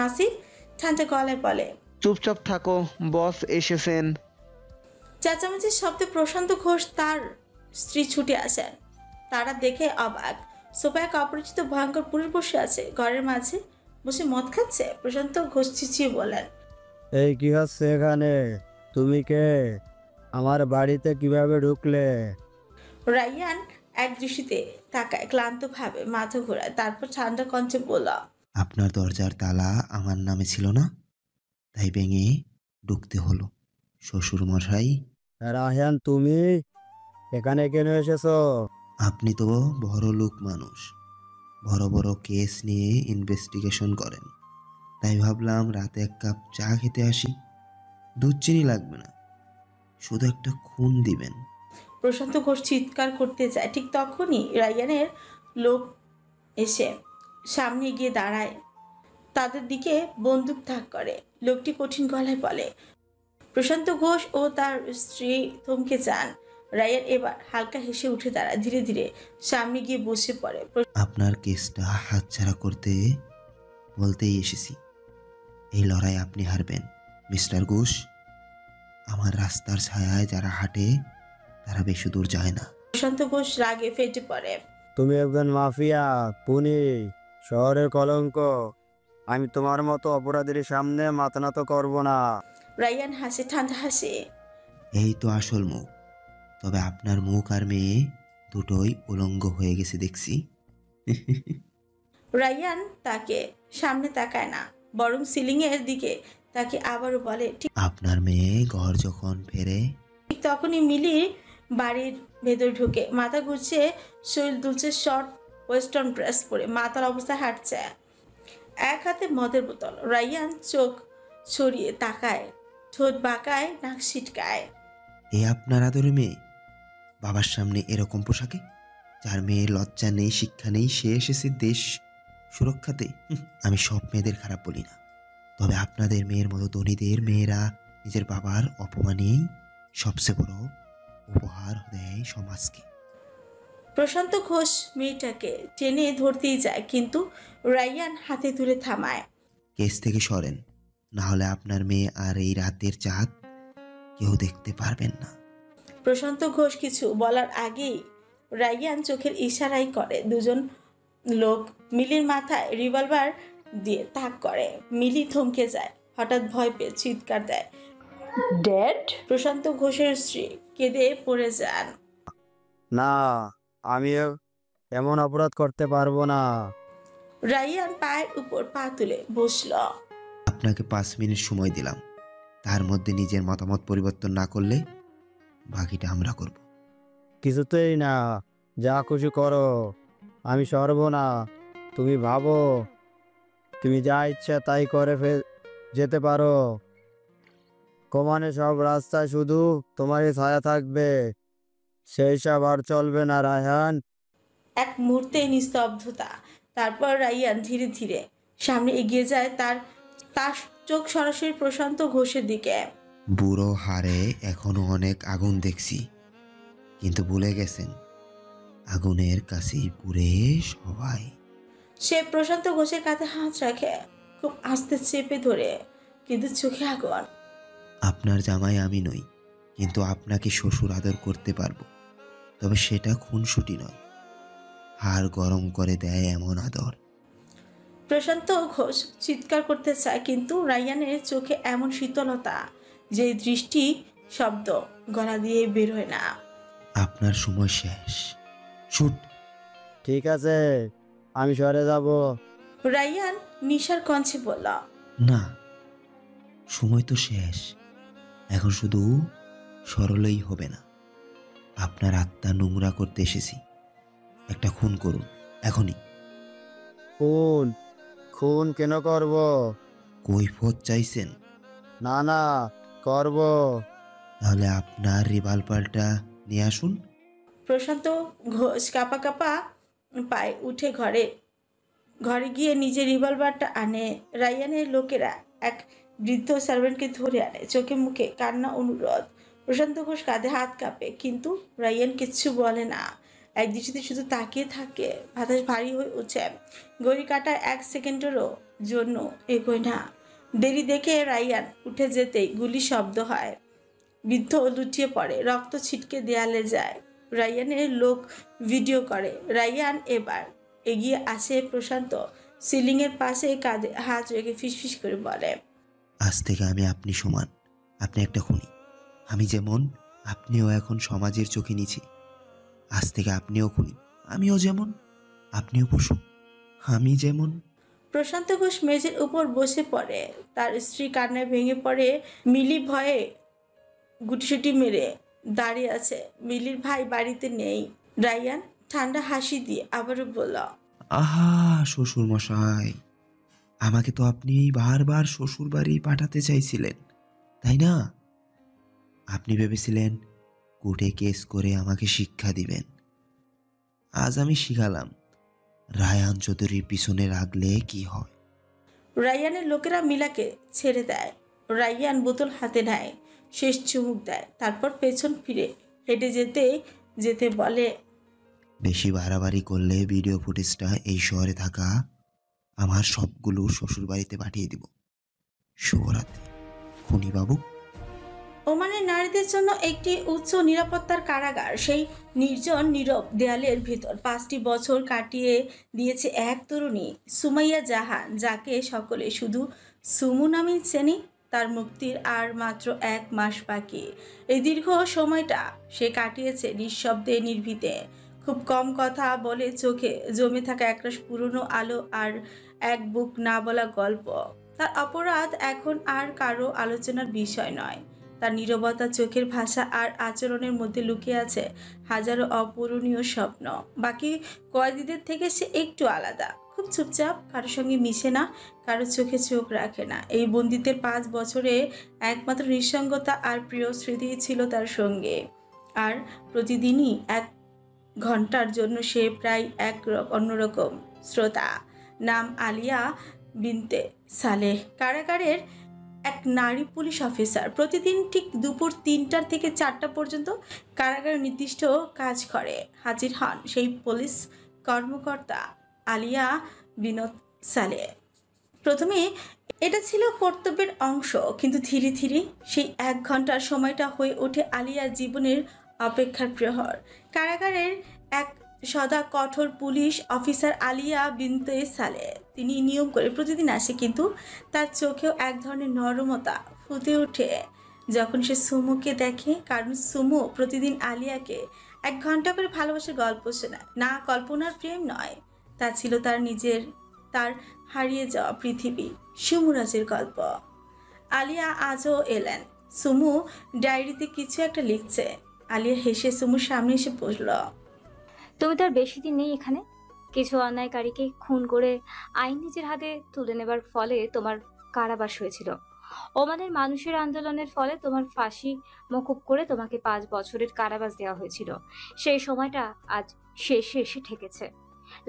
আসিফ ঠান্ডা গলায় বলে, চুপচাপ থাকো, বস এসেছেন। চেঁচামেচির শব্দে প্রশান্ত ঘোষ তার স্ত্রী ছুটে আসেন। তারা দেখে অবাক। সোফায় এক অপরিচিত ভয়ঙ্কর পুরুষ বসে আছে, ঘরের মাঝে বসে মদ খাচ্ছে। প্রশান্ত ঘোষ চিচিয়ে বলেন, এই কি হচ্ছে এখানে? তুমি কে? আমার বাড়িতে কিভাবে ঢুকলে? রাইয়ান এক দৃষ্টিতে তাকায়, ক্লান্ত ভাবে মাথা ঘোরায়, তারপর ঠান্ডা কণ্ঠে বলল, আপনার দরজার তালা আমার নামে ছিল না, তাই ভেঙে ঢুকতে হলো। শ্বশুর মশাই, রায়হান, তুমি এখানে কেন এসেছো? আপনি তো বড় লোক মানুষ, বড় বড় কেস নিয়ে ইনভেস্টিগেশন করেন, তাই ভাবলাম রাতে এক কাপ চা খেতে আসি। দুধ চিনি লাগবে না, শুধু একটা খুন দিবেন। প্রশান্ত ঘোষ চিৎকার করতে যায়, ঠিক তখনই রাইয়ানের লোক এসে সামনে গিয়ে দাঁড়ায়, তাদের দিকে বন্দুক তাক করে। লোকটি কঠিন গলায় বলে, প্রশান্ত ঘোষ ও তার স্ত্রী থমকে যান। রায়ান এবার হালকা হেসে উঠে দাঁড়ায়, ধীরে ধীরে সামনে গিয়ে বসে পড়ে। আপনার কেসটা হাতছাড়া করতে বলতেই এসেছি। এই লড়াই আপনি হারবেন মিস্টার ঘোষ। আমার রাস্তার ছায়ায় যারা হাঁটে তারা বেশি দূর যায় না। প্রশান্ত ঘোষ রাগে ফেটে পড়ে, তুমি একজন মাফিয়া, খুনি, শহরের কলঙ্ক। আমি তোমার মতো অপরাধীর সামনে মাথা নত করব না। রায়ান হাসে, ঠান্ডা হাসে। এই তো আসল মুখ। তবে আপনার মুখ আর মেয়ে দুটোই উলঙ্গ হয়ে গেছে দেখছি। রায়ান তাকে সামনে তাকায় না, বরং সিলিং এর দিকে তাকে আবারও বলে, ঠিক আপনার মেয়ে ঘর যখন ফেরে তখনই মিলি বাড়ির ভেতর ঢুকে, মাথা ঘুরছে, শরীর দুলছে, শর্ট ওয়েস্টার্ন ড্রেস পরে মাতার অবস্থায় হাঁটছে, এক হাতে মদের বোতল। রায়ান চোখ ছড়িয়ে তাকায়, ঠোঁট বাঁকায়, নাক ছিটকায়। এ আপনার আদরের মেয়ে? বাবার সামনে এরকম পোশাকে? যার মেয়ের লজ্জা নেই, শিক্ষা নেই, সে এসেছে দেশ সুরক্ষাতে। আমি সব মেয়েদের খারাপ বলি না, তবে আপনাদের মেয়ের মতো ধনীদের মেয়েরা নিজের বাবার অপমানেই সবচেয়ে বড় উপহার দেয় সমাজকে। প্রশান্ত ঘোষ মেয়েটাকে টেনে ধরতেই যায়, কিন্তু রায়ান হাতে তুলে থামায়। কেস থেকে সরেন, না হলে আপনার মেয়ে আর এই রাতের চাঁদ কেউ দেখতে পারবেন না। প্রশান্ত ঘোষ কিছু বলার আগেই রায়ান চোখের ইশারাই করে। দুজন লোক মিলির মাথায় রিভলভার দিয়ে তাক করে। মিলি থমকে যায়, হঠাৎ ভয় পেয়ে চিৎকার দেয়, ড্যাড! প্রশান্ত ঘোষের স্ত্রী কেঁদে পড়ে যান। না, আমি এমন অপরাধ করতে পারবো না। রায়ান পায়ের উপর পা তুলে বসল। আপনাকে 5 মিনিট সময় দিলাম, তার মধ্যে নিজের মতামত পরিবর্তন না করলে বাকিটা আমরা করব। কিছুতেই না, যা খুশি করো, আমি সরব না। তুমি ভাবো তুমি যা ইচ্ছা তাই করে যেতে পারো। কমানে সব রাস্তায় শুধু তোমারই ছায়া থাকবে, সেই সব আর চলবে না রায়হান। এক মুহূর্তে নিস্তব্ধতা, তারপর রায়ান ধীরে ধীরে সামনে এগিয়ে যায়, তার তার চোখ সরাসরি প্রশান্ত ঘোষের দিকে। বুড়ো হাড়ে এখনো অনেক আগুন দেখছি, কিন্তু ভুলে গেছেন আগুনের কাছেই পুড়ে সবাই। সে প্রশান্ত ঘোষের কাঁধে হাত রাখে, খুব আস্তে চেপে ধরে, কিন্তু চোখে আগুন। আপনার জামাই আমি নই, কিন্তু আপনাকে শ্বশুর আদর করতে পারবো, তবে সেটা খুনসুটি নয়, হাড় গরম করে দেয় এমন আদর। প্রশান্ত ঘোষ চিৎকার করতে চায়, কিন্তু রায়ানের চোখে এমন শীতলতা যে দৃষ্টি শব্দ গলা দিয়ে বেরোয় না। আপনার সময় শেষ, শুট। ঠিক আছে, আমি সরে যাব। রায়ান নিশার কণ্ঠে বলল, না, সময় তো শেষ, এখন শুধু সরলেই হবে না। আপনার আত্মা নোংরা করতে এসেছি, একটা খুন করুন এখনই। খুন? খুন কেন করব? কৈফিয়ত চাইছেন? না না, করব। তাহলে আপনার রিভলভারটা নিয়ে আসুন। প্রশান্ত ঘোষ কাঁপা কাঁপা পায়ে উঠে ঘরে গিয়ে নিজের রিভলভারটা আনে। রায়ানের লোকেরা এক বৃদ্ধ সার্ভেন্টকে ধরে আনে, চোখে মুখে কান্না অনুরোধ। প্রশান্ত ঘোষ কাঁধে হাত কাঁপে, কিন্তু রায়ান কিচ্ছু বলে না, এক দৃষ্টিতে শুধু তাকিয়ে থাকে। বাতাস ভারী হয়ে উঠে, ঘড়ি কাটা 1 সেকেন্ডেরও জন্য এগোয় না। দেরি দেখে রায়ান উঠে যেতেই গুলি শব্দ হয়, বৃদ্ধ লুটিয়ে পড়ে, রক্ত ছিটকে দেয়ালে যায়। রায়ানের লোক ভিডিও করে। রায়ান এবার এগিয়ে আসে প্রশান্ত সিলিংয়ের পাশে কাঁধে হাত রেখে ফিসফিস করে বলে, আজ থেকে আমি আপনি সমান। আপনি একটা খুনি, আমি যেমন আপনিও এখন সমাজের চোখে নিচে। আজ থেকে আপনিও খুনি, আমিও যেমন। আপনিও পশু, আমি যেমন। প্রশান্ত ঘোষ মেঝের উপর বসে পড়ে, তার স্ত্রী কান্নায় ভেঙে পড়ে। মিলি ভয়ে গুটিসুটি মেরে দাঁড়িয়ে আছে। মিলির ভাই বাড়িতে নেই। রায়ান ঠান্ডা হাসি দিয়ে আবারও বলল, আহা শ্বশুর মশাই, আমাকে তো আপনি বারবার শ্বশুর বাড়ি পাঠাতে চাইছিলেন, তাই না? আপনি ভেবেছিলেন কোর্টে কেস করে আমাকে শিক্ষা দিবেন। আজ আমি শিখালাম রায়ান চৌধুরীর পিছনে রাখলে কি হয়। রায়ানের লোকেরা মিলাকে ছেড়ে দেয়। রায়ান বোতল হাতে নেয়, শেষ চুমুক দেয়, তারপর পেছন ফিরে হেঁটে যেতে যেতে বলে, বেশি বাড়াবাড়ি করলে ভিডিও ফুটেজটা এই শহরে থাকা আমার সবগুলো শ্বশুর বাড়িতে পাঠিয়ে দিব। শুভরাত্রি খুনি বাবু। ওমানের নারীদের জন্য একটি উচ্চ নিরাপত্তার কারাগার। সেই নির্জন নীরব দেয়ালের ভিতর 5টি বছর কাটিয়ে দিয়েছে এক তরুণী, সুমাইয়া জাহান, যাকে সকলে শুধু সুমু নামেই চেনে। তার মুক্তির আর মাত্র 1 মাস বাকি। এই দীর্ঘ সময়টা সে কাটিয়েছে নিঃশব্দে, নির্ভীতে। খুব কম কথা বলে, চোখে জমে থাকা একরাশ পুরনো আলো আর এক বুক না বলা গল্প। তার অপরাধ এখন আর কারো আলোচনার বিষয় নয়। তার নীরবতা, চোখের ভাষা আর আচরণের মধ্যে লুকিয়ে আছে হাজারো অপূরণীয় স্বপ্ন। বাকি কয়েদিদের থেকে সে একটু আলাদা, খুব চুপচাপ, কারো সঙ্গে মিশে না, কারো চোখে চোখ রাখে না। এই বন্দিত্বের 5 বছরে একমাত্র নিঃসঙ্গতা আর প্রিয় স্মৃতি ছিল তার সঙ্গে। আর প্রতিদিনই 1 ঘন্টার জন্য সে প্রায় অন্যরকম শ্রোতা। নাম আলিয়া বিনতে সালেহ, কারাগারের এক নারী পুলিশ অফিসার। প্রতিদিন ঠিক দুপুর 3টা থেকে 4টা পর্যন্ত কারাগারে নির্দিষ্ট কাজ করে হাজির হন সেই পুলিশ কর্মকর্তা আলিয়া বিনত সালেহ। প্রথমে এটা ছিল কর্তব্যের অংশ, কিন্তু ধীরে ধীরে সেই 1 ঘন্টার সময়টা হয়ে ওঠে আলিয়ার জীবনের অপেক্ষার প্রহর। কারাগারের এক সদা কঠোর পুলিশ অফিসার আলিয়া বিনতে সালেহ, তিনি নিয়ম করে প্রতিদিন আসে, কিন্তু তার চোখেও এক ধরনের নরমতা ফুটে ওঠে যখন সে সুমুকে দেখে। কারণ সুমু প্রতিদিন আলিয়াকে 1 ঘন্টা করে ভালোবাসার গল্প শোনায়, না কল্পনার প্রেম নয়। তা ছিল তার নিজের, তার হারিয়ে যাওয়া পৃথিবী, সুমুরাজের গল্প। আলিয়া আজও এলেন। সুমু ডায়েরিতে কিছু একটা লিখছে। আলিয়া হেসে সুমুর সামনে এসে বসল। তুমি তো আর বেশি দিন নেই এখানে। কিছু অন্যায়কারীকে খুন করে আইন নিজের হাতে তুলে নেবার ফলে তোমার কারাবাস হয়েছিল। ওমানের মানুষের আন্দোলনের ফলে তোমার ফাঁসি মকুব করে তোমাকে 5 বছরের কারাবাস দেওয়া হয়েছিল। সেই সময়টা আজ শেষে এসে ঠেকেছে।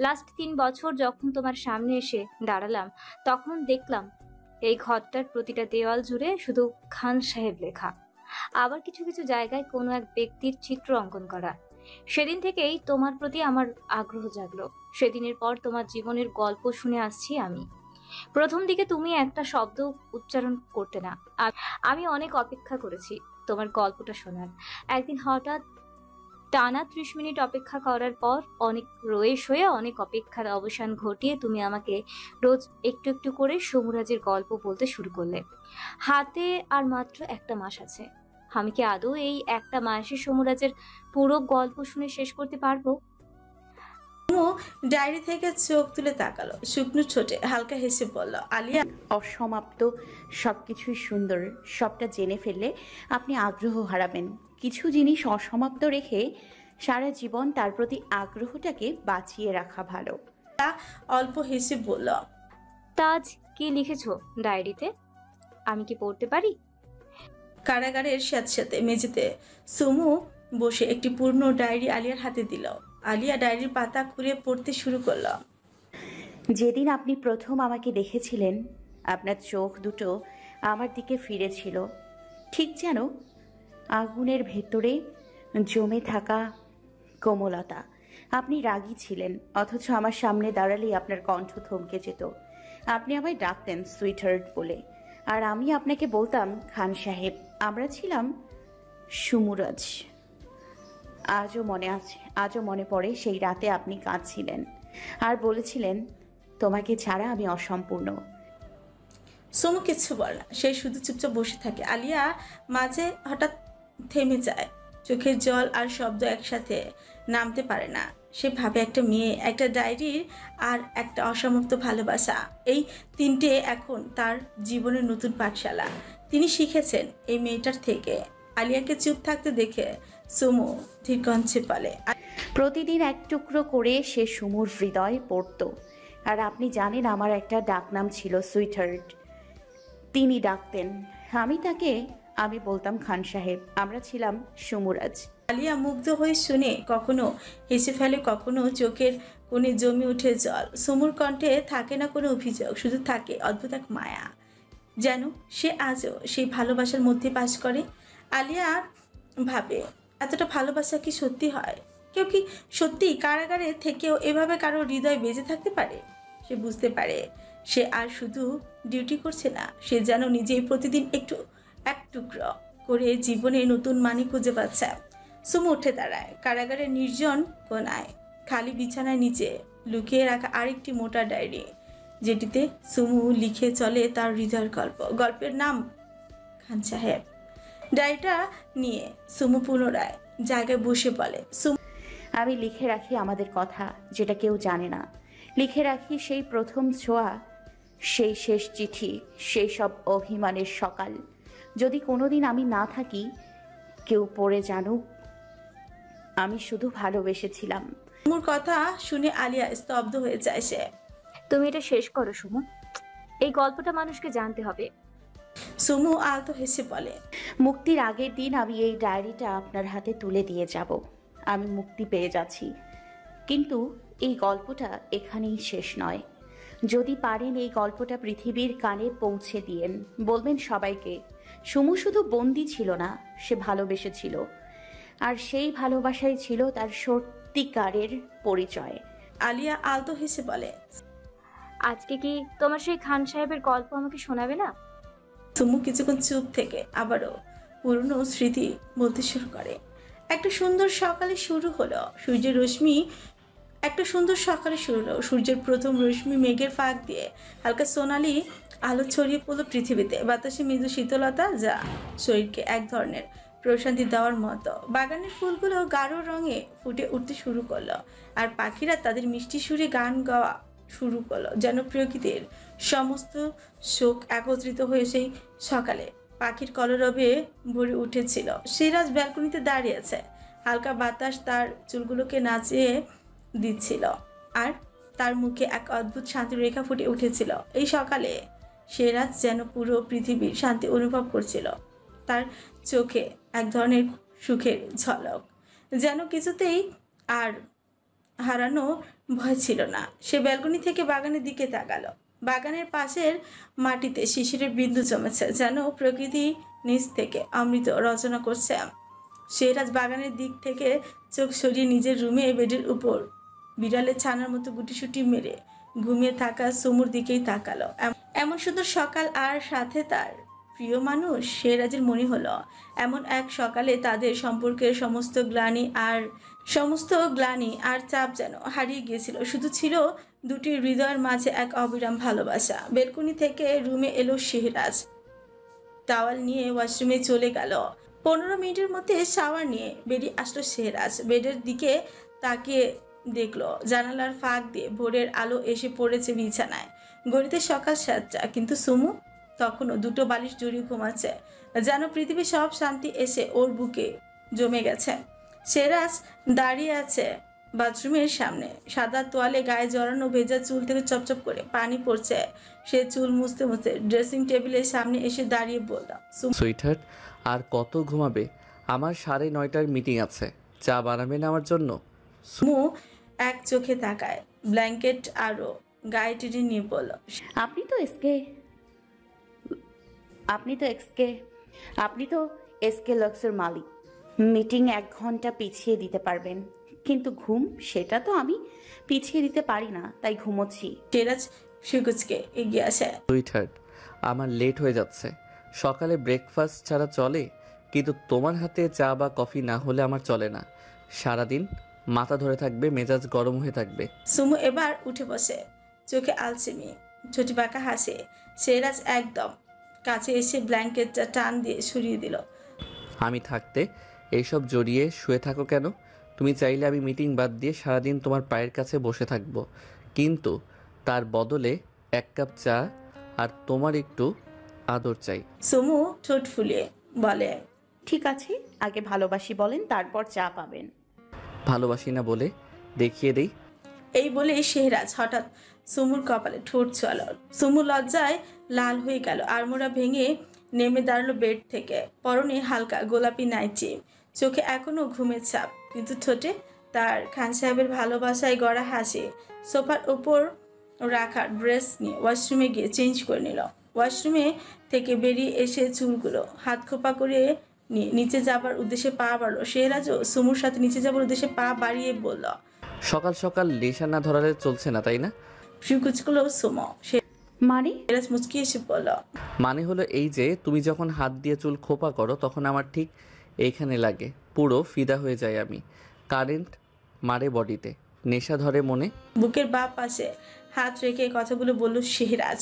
লাস্ট 3 বছর যখন তোমার সামনে এসে দাঁড়ালাম, তখন দেখলাম এই ঘরটার প্রতিটা দেওয়াল জুড়ে শুধু খান সাহেব লেখা, আবার কিছু কিছু জায়গায় কোনো এক ব্যক্তির চিত্র অঙ্কন করা। সেদিন থেকেই তোমার প্রতি আমার আগ্রহ জাগলো। সেদিনের পর তোমার জীবনের গল্প শুনে আসছি আমি। প্রথম দিকে তুমি একটা শব্দ উচ্চারণ করতে না। আমি অনেক অপেক্ষা করেছি তোমার গল্পটা শোনার। একদিন হঠাৎ টানা 30 মিনিট অপেক্ষা করার পর, অনেক রয়ে শয়ে অনেক অপেক্ষার অবসান ঘটিয়ে তুমি আমাকে রোজ একটু একটু করে সমুরাজের গল্প বলতে শুরু করলে। হাতে আর মাত্র 1 মাস আছে। আমি কি আদৌ এই 1 মাসে সমুরাজের পুরো গল্প শুনে শেষ করতে পারবো? ডায়েরি থেকে চোখ তুলে তাকালো, শুকনো ছোটে হালকা হেসে বলল, আলিয়া, অসমাপ্ত সবকিছুই সুন্দর। সবটা জেনে ফেললে আপনি আগ্রহ হারাবেন। কিছু জিনিস অসমাপ্ত রেখে সারা জীবন তার প্রতি আগ্রহটাকে বাঁচিয়ে রাখা ভালো। অল্প হেসে বলল, তাজ কি লিখেছো ডায়েরিতে? আমি কি পড়তে পারি? কারাগারের স্যাঁতস্যাঁতে মেঝেতে সুমু বসে একটি পূর্ণ ডায়েরি আলিয়ার হাতে দিল। আলিয়া ডায়েরির পাতা খুলে পড়তে শুরু করলো। যেদিন আপনি প্রথম আমাকে দেখেছিলেন, আপনার চোখ দুটো আমার দিকে ফিরেছিল, ঠিক যেন আগুনের ভেতরে জমে থাকা কোমলতা। আপনি রাগী ছিলেন, অথচ আমার সামনে দাঁড়ালেই আপনার কণ্ঠ থমকে যেত। আপনি আমায় ডাকতেন সুইটহার্ট বলে, আর আমি আপনাকে বলতাম খান সাহেব। আমরা ছিলাম সুমুরাজ। আজও মনে পড়ে সেই রাতে আপনি কাঁদছিলেন আর বলেছিলেন, তোমাকে ছাড়া আমি অসম্পূর্ণ। সুমু কিছু বলে না, সে শুধু চুপচাপ বসে থাকে। আলিয়া মাঝে হঠাৎ থেমে যায়, চোখের জল আর শব্দ একসাথে নামতে পারে না। সে ভাবে একটা মেয়ে, একটা ডায়েরি আর একটা অসমাপ্ত ভালোবাসা, এই তিনটে এখন তার জীবনের নতুন পাঠশালা। তিনি শিখেছেন এই মেয়েটার থেকে। আলিয়াকে চুপ থাকতে দেখে সুমু ধীর কণ্ঠে বলে, প্রতিদিন এক টুকরো করে সে সুমুর হৃদয় পড়ত। আর আপনি জানেন আমার একটা ডাকনাম ছিল সুইটহার্ট। তিনি ডাকতেন, আমি বলতাম খান সাহেব। আমরা ছিলাম সুমুরাজ। আলিয়া মুগ্ধ হয়ে শুনে, কখনো হেসে ফেলে, কখনো চোখের কোণে জমে উঠে জল। সুমুর কণ্ঠে থাকে না কোনো অভিযোগ, শুধু থাকে অদ্ভুত এক মায়া, যেন সে আজও সেই ভালোবাসার মধ্যে বাস করে। আলিয়া ভাবে, এতটা ভালোবাসা কি সত্যি হয়? কেউ কি সত্যি কারাগারে থেকেও এভাবে কারো হৃদয় বেজে থাকতে পারে? সে বুঝতে পারে সে আর শুধু ডিউটি করছে না, সে যেন নিজেই প্রতিদিন এক টুকরো করে জীবনে নতুন মানে খুঁজে পাচ্ছে। সুমু উঠে দাঁড়ায়। কারাগারের নির্জন কোনায় খালি বিছানায় নিচে লুকিয়ে রাখা আরেকটি মোটা ডায়েরি, যেটিতে সুমু লিখে চলে তার হৃদয়ের গল্প। গল্পের নাম খান সাহেব। ডায়েরিটা নিয়ে সুমু পুনরায় জায়গায় বসে বলে, আমি লিখে রাখি আমাদের কথা, যেটা কেউ জানে না। লিখে রাখি সেই প্রথম ছোঁয়া, সেই শেষ চিঠি, সেই সব অভিমানের সকাল। যদি কোনোদিন আমি না থাকি, কেউ পড়ে জানুক আমি শুধু ভালোবেসেছিলাম। সুমুর কথা শুনে আলিয়া স্তব্ধ হয়ে যায়। সে, তুমি এটা শেষ করো সুমু, এই গল্পটা মানুষকে জানতে হবে। সুমু আলতো হেসে বলে, মুক্তির আগের দিন আমি এই ডায়েরিটা আপনার হাতে তুলে দিয়ে যাব। আমি মুক্তি পেয়ে যাচ্ছি, কিন্তু এই গল্পটা এখানেই শেষ নয়। যদি পারেন এই গল্পটা পৃথিবীর কানে পৌঁছে দিয়েন, বলবেন সবাইকে, সুমু শুধু বন্দী ছিল না, সে ভালোবেসেছিল। আর সেই ভালোবাসাই ছিল তার সত্যিকারের পরিচয়। আলিয়া আলতো হেসে বলে, আজকে কি তোমার সেই খান সাহেবের গল্প আমাকে শোনাবে না? সুমু কিছুক্ষণ চুপ থেকে আবারও পুরনো স্মৃতি বলতে শুরু করে। একটা সুন্দর সকালে শুরু হলো, সূর্যের প্রথম রশ্মি মেঘের ফাঁক দিয়ে হালকা সোনালি আলো ছড়িয়ে পড়লো পৃথিবীতে। বাতাসে মৃদু শীতলতা, যা শরীরকে এক ধরনের প্রশান্তি দেওয়ার মতো। বাগানের ফুলগুলো গাঢ় রঙে ফুটে উঠতে শুরু করলো, আর পাখিরা তাদের মিষ্টি সুরে গান গাওয়া শুরু করলো, যেন প্রকৃতির সমস্ত শোক একত্রিত হয়ে সেই সকালে পাখির কলরবে ভরে উঠেছিল। সিরাজ ব্যালকনিতে দাঁড়িয়ে আছে, হালকা বাতাস তার চুলগুলোকে নাচিয়ে দিচ্ছিল, আর তার মুখে এক অদ্ভুত শান্তির রেখা ফুটে উঠেছিল। এই সকালে সিরাজ যেন পুরো পৃথিবীর শান্তি অনুভব করছিল। তার চোখে এক ধরনের সুখের ঝলক, যেন কিছুতেই আর হারানো ভয় ছিল না। সে ব্যালকনি থেকে বাগানের দিকে তাকালো। বাগানের পাশের মাটিতে শিশিরের বিন্দু জমেছে, যেন প্রকৃতি নিজ থেকে অমৃত রচনা করছে। সিরাজ বাগানের দিক থেকে চোখ সরিয়ে নিজের রুমে বেডের উপর বিড়ালের ছানার মতো গুটিসুটি মেরে ঘুমিয়ে থাকা সুমুর দিকেই তাকালো। এমন সুন্দর সকাল, আর সাথে তার প্রিয় মানুষ। সিরাজের মনে হলো এমন এক সকালে তাদের সম্পর্কের সমস্ত গ্লানি আর চাপ যেন হারিয়ে গিয়েছিল। শুধু ছিল দুটি হৃদয়ের মাঝে এক অবিরাম ভালোবাসা। বেলকনি থেকে রুমে এলো সিরাজ, টাওয়াল নিয়ে ওয়াশরুমে চলে গেল। 15 মিনিটের মধ্যে শাওয়ার নিয়ে বেরিয়ে আসলো সিরাজ। বেডের দিকে তাকিয়ে দেখলো জানালার ফাঁক দিয়ে ভোরের আলো এসে পড়েছে বিছানায়। ঘড়িতে সকাল 7টা, কিন্তু সুমু তখনও দুটো বালিশ জড়িয়ে ঘুমাচ্ছে, যেন পৃথিবীর সব শান্তি এসে ওর বুকে জমে গেছে। সিরাজ দাঁড়িয়ে আছে বাথরুমের সামনে, সাদা তোয়ালে গায়ে জড়ানো, ভেজা চুল থেকে চপচপ করে পানি পড়ছে। সে চুল মুছতে মুছতে ড্রেসিং টেবিলের সামনে এসে দাঁড়িয়ে বলল, সুইটহার্ট, আর কত ঘুমাবে? আমার 9:30টার মিটিং আছে। চা বানাবেন আমার জন্য? সুমু এক চোখে তাকায়, ব্ল্যাঙ্কেট আরো গায়ে টেনে নিয়ে বলল, আপনি তো এসকে লক্সের মালিক। মিটিং 1 ঘন্টা পিছিয়ে দিতে পারবেন, কিন্তু ঘুম সেটা তো আমি পিছিয়ে দিতে পারি না, তাই ঘুমোচ্ছি। সিরাজ ফিকুজকে এগিয়ে আসে। সুইটহার্ট, আমার লেট হয়ে যাচ্ছে। সকালে ব্রেকফাস্ট ছাড়া চলে, কিন্তু তোমার হাতে চা বা কফি না হলে আমার চলে না। সারাদিন মাথা ধরে থাকবে, মেজাজ গরম হয়ে থাকবে। সুমু এবার উঠে বসে, চোখে আলসেমি, ছোটি বাঁকা হাসে। সিরাজ একদম কাছে এসে ব্ল্যাঙ্কেটটা টান দিয়ে সরিয়ে দিল। আমি থাকতে এইসব জড়িয়ে শুয়ে থাকো কেন? তুমি চাইলে আমি মিটিং বাদ দিয়ে সারাদিন তোমার পায়ের কাছে বসে থাকবো, কিন্তু তার বদলে 1 কাপ চা আর তোমার একটু আদর চাই। সুমু ঠোঁট ফুলিয়ে বলে, ঠিক আছে, আগে ভালোবাসি বলেন, তারপর চা পাবেন। ভালোবাসি না বলে দেখিয়ে দেই। এই বলে শেহরাজ হঠাৎ সুমুর কপালে ঠোঁট ছোঁয়ালো। সুমু লজ্জায় লাল হয়ে গেল, আড়মোড়া ভেঙে নেমে দাঁড়ালো বেড থেকে। পরনে হালকা গোলাপি নাইটি, চোখে এখনো ঘুমের ছাপ, কিন্তু ঠোঁটে তার খান সাহেবের ভালোবাসায় গড়া হাসি। সোফার উপর রাখা ড্রেস নিয়ে ওয়াশরুমে গিয়ে চেঞ্জ করে নিল। ওয়াশরুমে থেকে বেরিয়ে এসে চুলগুলো হাত খোপা করে নিয়ে নিচে যাবার উদ্দেশ্যে পা বাড়লো। শেহরাজও সুমুর সাথে নিচে যাবার উদ্দেশ্যে পা বাড়িয়ে বলল, সকাল সকাল নেশা না ধরালে চলছে না, তাই না? ফিকুচগুলো সুমো। মানে? শেহরাজ মুচকি এসে বলল, মানে হলো এই যে তুমি যখন হাত দিয়ে চুল খোপা করো তখন আমার ঠিক এইখানে লাগে, পুরো ফিদা হয়ে যায় আমি। কারেন্ট মারে বডিতে, নেশা ধরে মনে। বুকের বাঁ পাশে হাত রেখে কথাগুলো বলল শেহরাজ।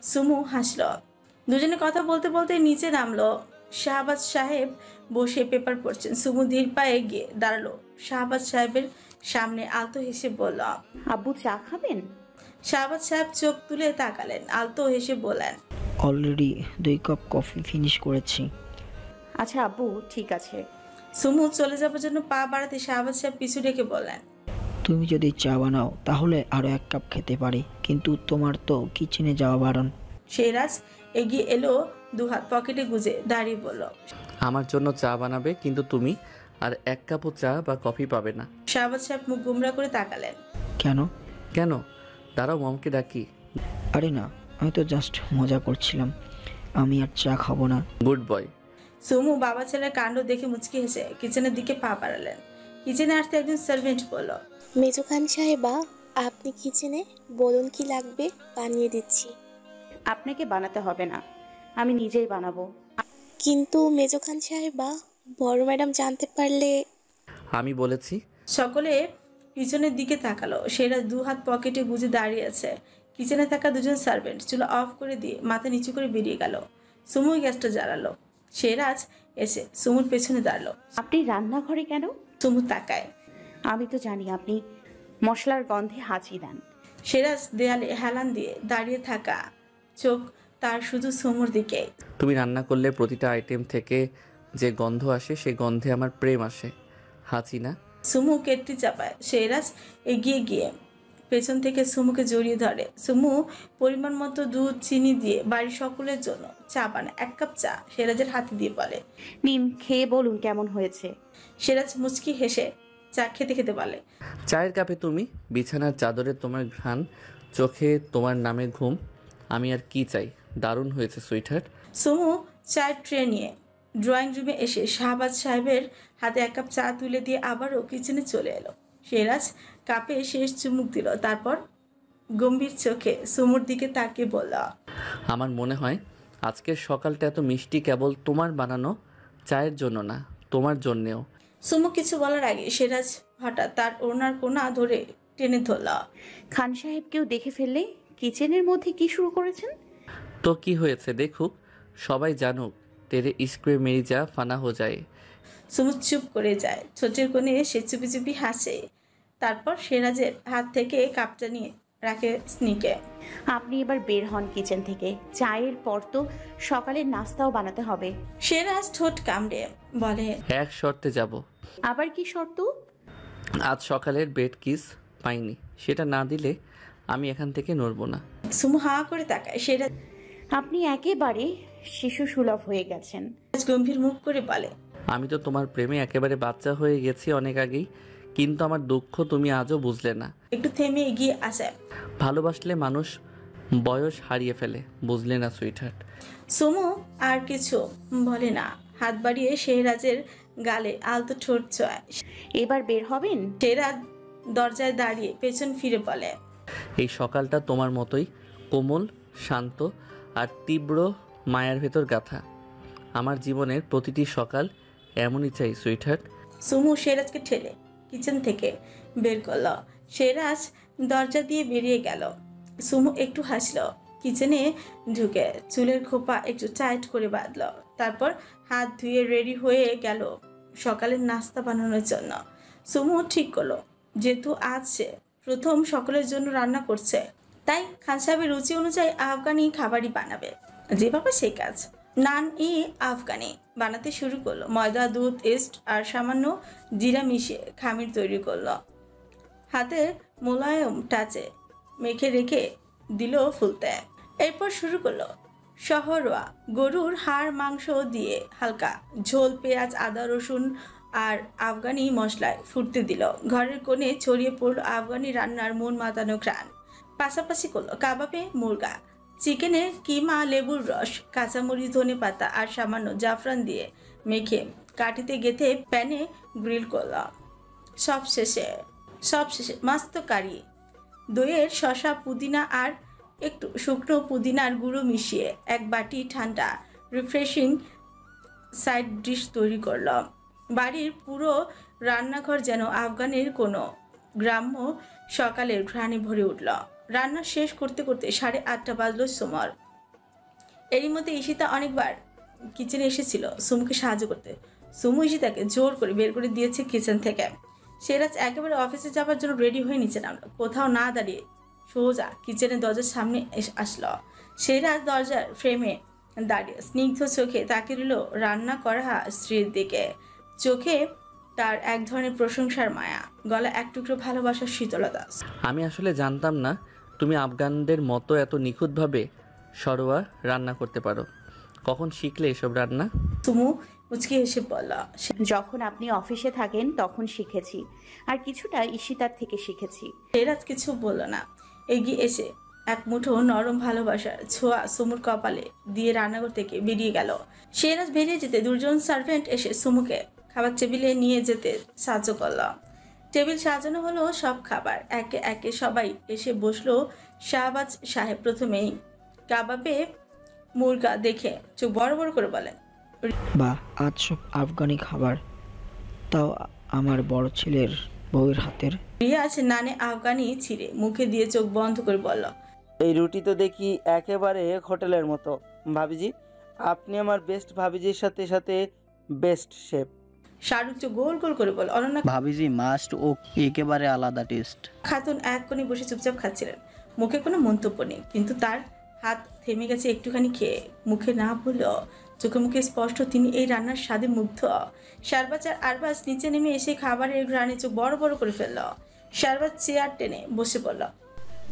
সুমু হাসল। দুজনে কথা বলতে বলতে নিচে নামলো। শাহবাজ সাহেব বসে পেপার পড়ছেন। সুমু ধীর পায়ে গিয়ে দাঁড়ালো শাহবাজ সাহেবের সামনে, আলতো হেসে বলল, আব্বু চা খাবেন? শাহবাজ সাহেব চোখ তুলে তাকালেন, আলতো হেসে বললেন, অলরেডি 2 কাপ কফি ফিনিশ করেছি। আচ্ছা আব্বু, ঠিক আছে। সুমু চলে যাবার জন্য পা বাড়াতে শাহবাজ সাহেব পিছু রেখে বললেন, তুমি যদি চা বানাও তাহলে আরো 1 কাপ খেতে পারি, কিন্তু তোমার তো কিচেনে যাওয়া বারণ। শেহরাজ এগিয়ে এলো, দুহাত পকেটে গুজে দাঁড়িয়ে বলল, আমার জন্য চা বানাবে, কিন্তু তুমি আর 1 কাপও চা বা কফি পাবে না। শাহবাজ সাহেব মুখ গুমরা করে তাকালেন। কেন? কেন? দাঁড়াও, মমকে ডাকি। আরে না, আমি তো জাস্ট মজা করছিলাম, আমি আর চা খাবো না। Good boy. সুমু বাবা ছেলের কাণ্ড দেখে মুচকি হেসে কিচেনের দিকে পা বাড়ালেন। কিচেনে আসতে একজন সার্ভেন্ট বলল, মেজো খান সাহেবা, আপনি কিচেনে, বলুন কি লাগবে, বানিয়ে দিচ্ছি। আপনাকে বানাতে হবে না, আমি নিজেই বানাবো। কিন্তু মেজো খান সাহেবা, বড় ম্যাডাম জানতে পারলে। আমি বলেছি। সকলে পিছনের দিকে তাকালো। সেরা 2 হাত পকেটে গুজে দাঁড়িয়ে আছে। কিচেনে থাকা 2জন সার্ভেন্ট চুলা অফ করে দিয়ে মাথা নিচু করে বেরিয়ে গেল। সুমু গ্যাসটা জ্বালালো। শেহরাজ এসে সুমুর পেছনে দাঁড়ালো। আপনি রান্নাঘরে কেন? সুমু তাকায়। আমি তো জানি আপনি মশলার গন্ধে হাঁচি দেন। শেহরাজ দেয়ালে হেলান দিয়ে দাঁড়িয়ে থাকা, চোখ তার শুধু সুমুর দিকে। তুমি রান্না করলে প্রতিটা আইটেম থেকে যে গন্ধ আসে সে গন্ধে আমার প্রেম আসে, হাঁচি না? সুমু কেটটি চাপায়। শেহরাজ এগিয়ে গিয়ে পেছন থেকে সুমুকে জড়িয়ে ধরে। সুমু পরিমাণ মতো দুধ চিনি দিয়ে বাড়ির সকলের জন্য চা বানায়। 1 কাপ চা শেহরাজের হাতে দিয়ে বলে, নিন, খেয়ে বলুন কেমন হয়েছে। শেহরাজ মুচকি হেসে চা খেতে খেতে বলে, চায়ের কাপে তুমি, বিছানার চাদরে তোমার ঘ্রাণ, চোখে তোমার নামে ঘুম, আমি আর কি চাই? দারুণ হয়েছে সুইটহার্ট। সুমু চায়ের ট্রে নিয়ে ড্রয়িং রুমে এসে শাহবাজ সাহেবের হাতে 1 কাপ চা তুলে দিয়ে আবারও কিচেনে চলে এলো। শেহরাজ কাপে শেষ চুমুক দিল, তারপর গম্ভীর চোখে সুমুর দিকে তাকিয়ে বলল, আমার মনে হয় আজকের সকালটা এত মিষ্টি কেবল তোমার বানানো চায়ের জন্য না, তোমার জন্যেও। সুমু কিছু বলার আগে শেহরাজ হঠাৎ তার ওড়নার কোনা ধরে টেনে ধরল। খান সাহেবকেও দেখে ফেললে কিচেনের মধ্যে কি শুরু করেছেন? তো কি হয়েছে দেখুক, সবাই জানুক, তেরে ইস্কে মেরি যা ফানা হো যায়। সুমু চুপ করে যায়। ছোটের কোণে সে চুপি চুপি হাসে। তারপর শেহরাজের হাত থেকে কাপটা নিয়ে রাখে স্নিকে। আপনি এবার বের হন কিচেন থেকে, চায়ের পর তো সকালের নাস্তাও বানাতে হবে। শেহরাজ ঠোঁট কামড়ে বলে, 1 শর্তে যাব। আবার কি শর্ত? আজ সকালের বেড কিস পাইনি, সেটা না দিলে আমি এখান থেকে নড়ব না। সুমু হা করে তাকায়। শেহরাজ, আপনি একেবারে শিশু সুলভ হয়ে গেছেন। গম্ভীর মুখ করে বলে, আমি তো তোমার প্রেমে একেবারে বাচ্চা হয়ে গেছি অনেক আগেই, কিন্তু আমার দুঃখ তুমি আজও বুঝলে না। একটু থেমে এগিয়ে আসে। ভালোবাসলে মানুষ বয়স হারিয়ে ফেলে, বুঝলে না সুইটহার্ট? সুমু আর কিছু বলে না, হাত বাড়িয়ে শেহরাজের গালে আলতো ঠোঁট ছোঁয়। এবার বের হবেন? শেহরাজ দরজায় দাঁড়িয়ে পেছন ফিরে বলে, এই সকালটা তোমার মতোই কোমল, শান্ত আর তীব্র মায়ার ভেতর গাথা। আমার জীবনের প্রতিটি সকাল এমনই চাই সুইটহার্ট। সুমু শেহরাজকে ঠেলে কিচেন থেকে বের করলো। শেহরাজ দরজা দিয়ে বেরিয়ে গেল। সুমু একটু হাসলো। কিচেনে ঢুকে চুলের খোপা একটু টাইট করে বাঁধলো। তারপর হাত ধুয়ে রেডি হয়ে গেল সকালের নাস্তা বানানোর জন্য। সুমু ঠিক করলো, যেহেতু আজ সে প্রথম সকলের জন্য রান্না করছে, তাই খান সাহেবের রুচি অনুযায়ী আফগানি খাবারই বানাবে। যেভাবে সেই কাজ নান ই আফগানি বানাতে শুরু করলো। ময়দা, দুধ, ইস্ট আর সামান্য জিরা মিশিয়ে খামির তৈরি করলো। হাতে মোলায়েম টাচে মেখে রেখে দিল ফুলতে। এরপর শুরু করলো শহরোয়া গরুর হাড় মাংস দিয়ে হালকা ঝোল, পেঁয়াজ, আদা, রসুন আর আফগানি মশলায় ফুটতে দিল। ঘরের কোণে ছড়িয়ে পড়লো আফগানি রান্নার মন মাতানো ঘ্রাণ। পাশাপাশি করলো কাবাবে মুরগা, চিকেনের কিমা, লেবুর রস, কাঁচামরিচ, ধনেপাতা আর সামান্য জাফরান দিয়ে মেখে কাঠিতে গেঁথে প্যানে গ্রিল করলো। সবশেষে মাস্ত কারি, দইয়ের শসা, পুদিনা আর একটু শুকনো পুদিনার গুঁড়ো মিশিয়ে এক বাটি ঠান্ডা রিফ্রেশিং সাইড ডিশ তৈরি করল। বাড়ির পুরো রান্নাঘর যেন আফগানের কোনো গ্রাম্য সকালের ঘ্রাণে ভরে উঠল। রান্না শেষ করতে করতে 8:30 বাজলো সুমর। এরই মধ্যে ঈশিতা অনেকবার কিচেনে এসেছিল সুমুকে সাহায্য করতে। সুমু ঈশিতাকে জোর করে বের করে দিয়েছে কিচেন থেকে। শেহরাজ একেবারে অফিসে যাওয়ার জন্য রেডি হয়ে নিচে নামলো। কোথাও না দাঁড়িয়ে সোজা কিচেনের দরজার সামনে আসলো। শেহরাজ দরজার ফ্রেমে দাঁড়িয়ে স্নিগ্ধ চোখে তাকিয়ে রইল রান্না করা স্ত্রীর দিকে। চোখে তার এক ধরনের প্রশংসার মায়া, গলা এক টুকরো ভালোবাসার শীতলতা। আমি আসলে জানতাম না তুমি আফগানদের মতো এত নিখুঁতভাবে সরোয়া রান্না করতে পারো। কখন শিখলে এসব রান্না? সুমু মুচকি এসে বলল, যখন আপনি অফিসে থাকেন তখন শিখেছি, আর কিছুটা ঈশিতার থেকে শিখেছি। শেহরাজ কিছু বলল না। এগিয়ে এসে এক মুঠো নরম ভালোবাসার ছোঁয়া সুমুর কপালে দিয়ে রান্নাঘর থেকে বেরিয়ে গেল। শেহরাজ বেরিয়ে যেতে দুজন সার্ভেন্ট এসে সুমুকে খাবার টেবিলে নিয়ে যেতে সাহায্য করল। টেবিল সাজানো হলো সব খাবার। একে একে সবাই এসে বসলো। শাহবাজ সাহেব প্রথমেই কাবাবে মুরগা দেখে চোখ বড় বড় করে বলেন, বাহ, আজ সব আফগানি খাবার, তাও আমার বড় ছেলের বউয়ের হাতের। রিয়াজ নানে আফগানি ছিঁড়ে মুখে দিয়ে চোখ বন্ধ করে বলল, এই রুটি তো দেখি একেবারে হোটেলের মতো। ভাবিজি, আপনি আমার বেস্ট ভাবিজির সাথে সাথে বেস্ট শেফ। শাহরুখ চোখ গোল গোল করে বল, অনন্যা ভাবিজি মাস্ট ও একেবারে আলাদা টেস্ট। খাতুন এক কোণে বসে চুপচাপ খাচ্ছিলেন, মুখে কোনো মন্তব্য নেই, কিন্তু তার হাত থেমে গেছে একটুখানি খেয়ে। মুখে না বললেও চোখে মুখে স্পষ্ট তিনি এই রান্নার স্বাদে মুগ্ধ। শারবাজ আর আরবাজ নিচে নেমে এসে খাবারের ঘ্রাণে চোখ বড় বড় করে ফেলল। শারবাজ চেয়ার টেনে বসে পড়ল।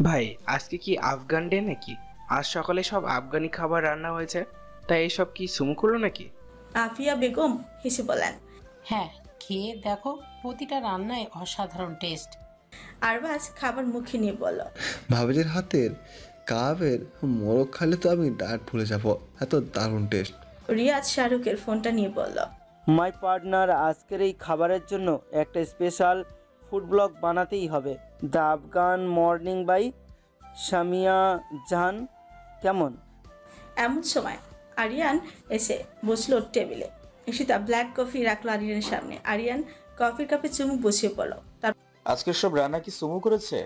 ভাই, আজকে কি আফগান ডে নাকি? আজ সকালে সব আফগানি খাবার রান্না হয়েছে, তাই এসব কি সুমু করলো নাকি? আফিয়া বেগম হেসে বলেন, হ্যাঁ, খেয়ে দেখো, প্রতিটা রান্নায় অসাধারণ টেস্ট। আরবাজ খাবার মুখে নিয়ে বলল, ভাবিজির হাতের কাবাবের মোরগ খাইলে তো আমি ডায়েট ভুলে যাবো, এত দারুণ টেস্ট। রিয়াজ শাহরুখের ফোনটা নিয়ে বলল, মাই পার্টনার, আজকের এই খাবারের জন্য একটা স্পেশাল ফুড ব্লগ বানাতেই হবে। The Afghan morning by Samia Jahan, কেমন? এমন সময় আরিয়ান এসে বসলো টেবিলে। ঈশিতা ব্ল্যাক কফি রাখলো আরিয়ানের সামনে। আরিয়ান কফির কাপে চুমুক বসিয়ে পড়লো। আজকের সব রান্না কি সুমু করেছে?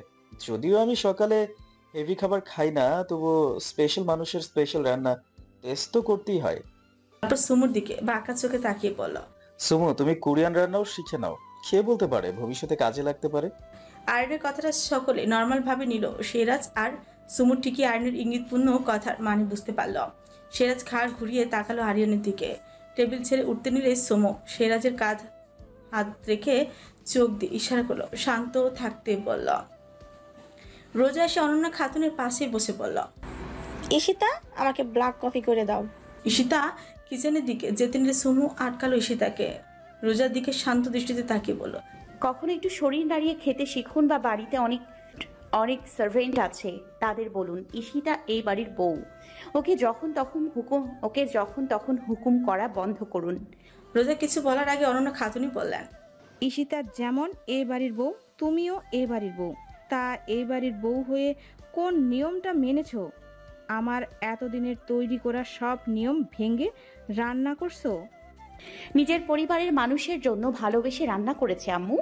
যদিও আমি সকালে হেভি খাবার খাই না, তবু স্পেশাল মানুষের স্পেশাল রান্না টেস্ট তো করতেই হয়। তারপর সুমুর দিকে বাঁকা চোখে তাকিয়ে বলল, সুমু, তুমি কোরিয়ান রান্নাও শিখে নাও, খেয়ে বলতে পারে, ভবিষ্যতে কাজে লাগতে পারে। আয়নের কথাটা সকলে নর্মাল ভাবে নিল। শেহরাজ আর সুমুর ঠিকই আয়নের ইঙ্গিতপূর্ণ কথার মানে বুঝতে পারল। শেহরাজ ঘাড় ঘুরিয়ে তাকালো আরিয়ানের দিকে। টেবিল ছেড়ে উঠতে নিলে সুমু শেহরাজের কাঁধ হাত রেখে চোখ দিয়ে ইশারা করলো শান্ত থাকতে বলল। রোজা এসে অনন্যা খাতুনের পাশে বসে বলল, ঈশিতা, আমাকে ব্ল্যাক কফি করে দাও। ঈশিতা কিচেনের দিকে যেতে নিলে সুমু আটকালো ঈশিতাকে। রোজার দিকে শান্ত দৃষ্টিতে তাকিয়ে বলল, কখনো একটু শরীর নাড়িয়ে খেতে শিখুন, বা বাড়িতে অনেক অনেক সার্ভেন্ট আছে, তাদের বলুন ঈশিতা এই বাড়ির বউ, ওকে যখন তখন হুকুম করা বন্ধ করুন। রোজা কিছু বলার আগে অনন্যা খাতুনই বললেন, ঈশিতা যেমন এই বাড়ির বউ, তুমিও এই বাড়ির বউ। তা এই বাড়ির বউ হয়ে কোন নিয়মটা মেনেছো? আমার এতদিনের তৈরি করা সব নিয়ম ভেঙে রান্না করছো। নিজের পরিবারের মানুষের জন্য ভালোবেসে রান্না করেছে আম্মু,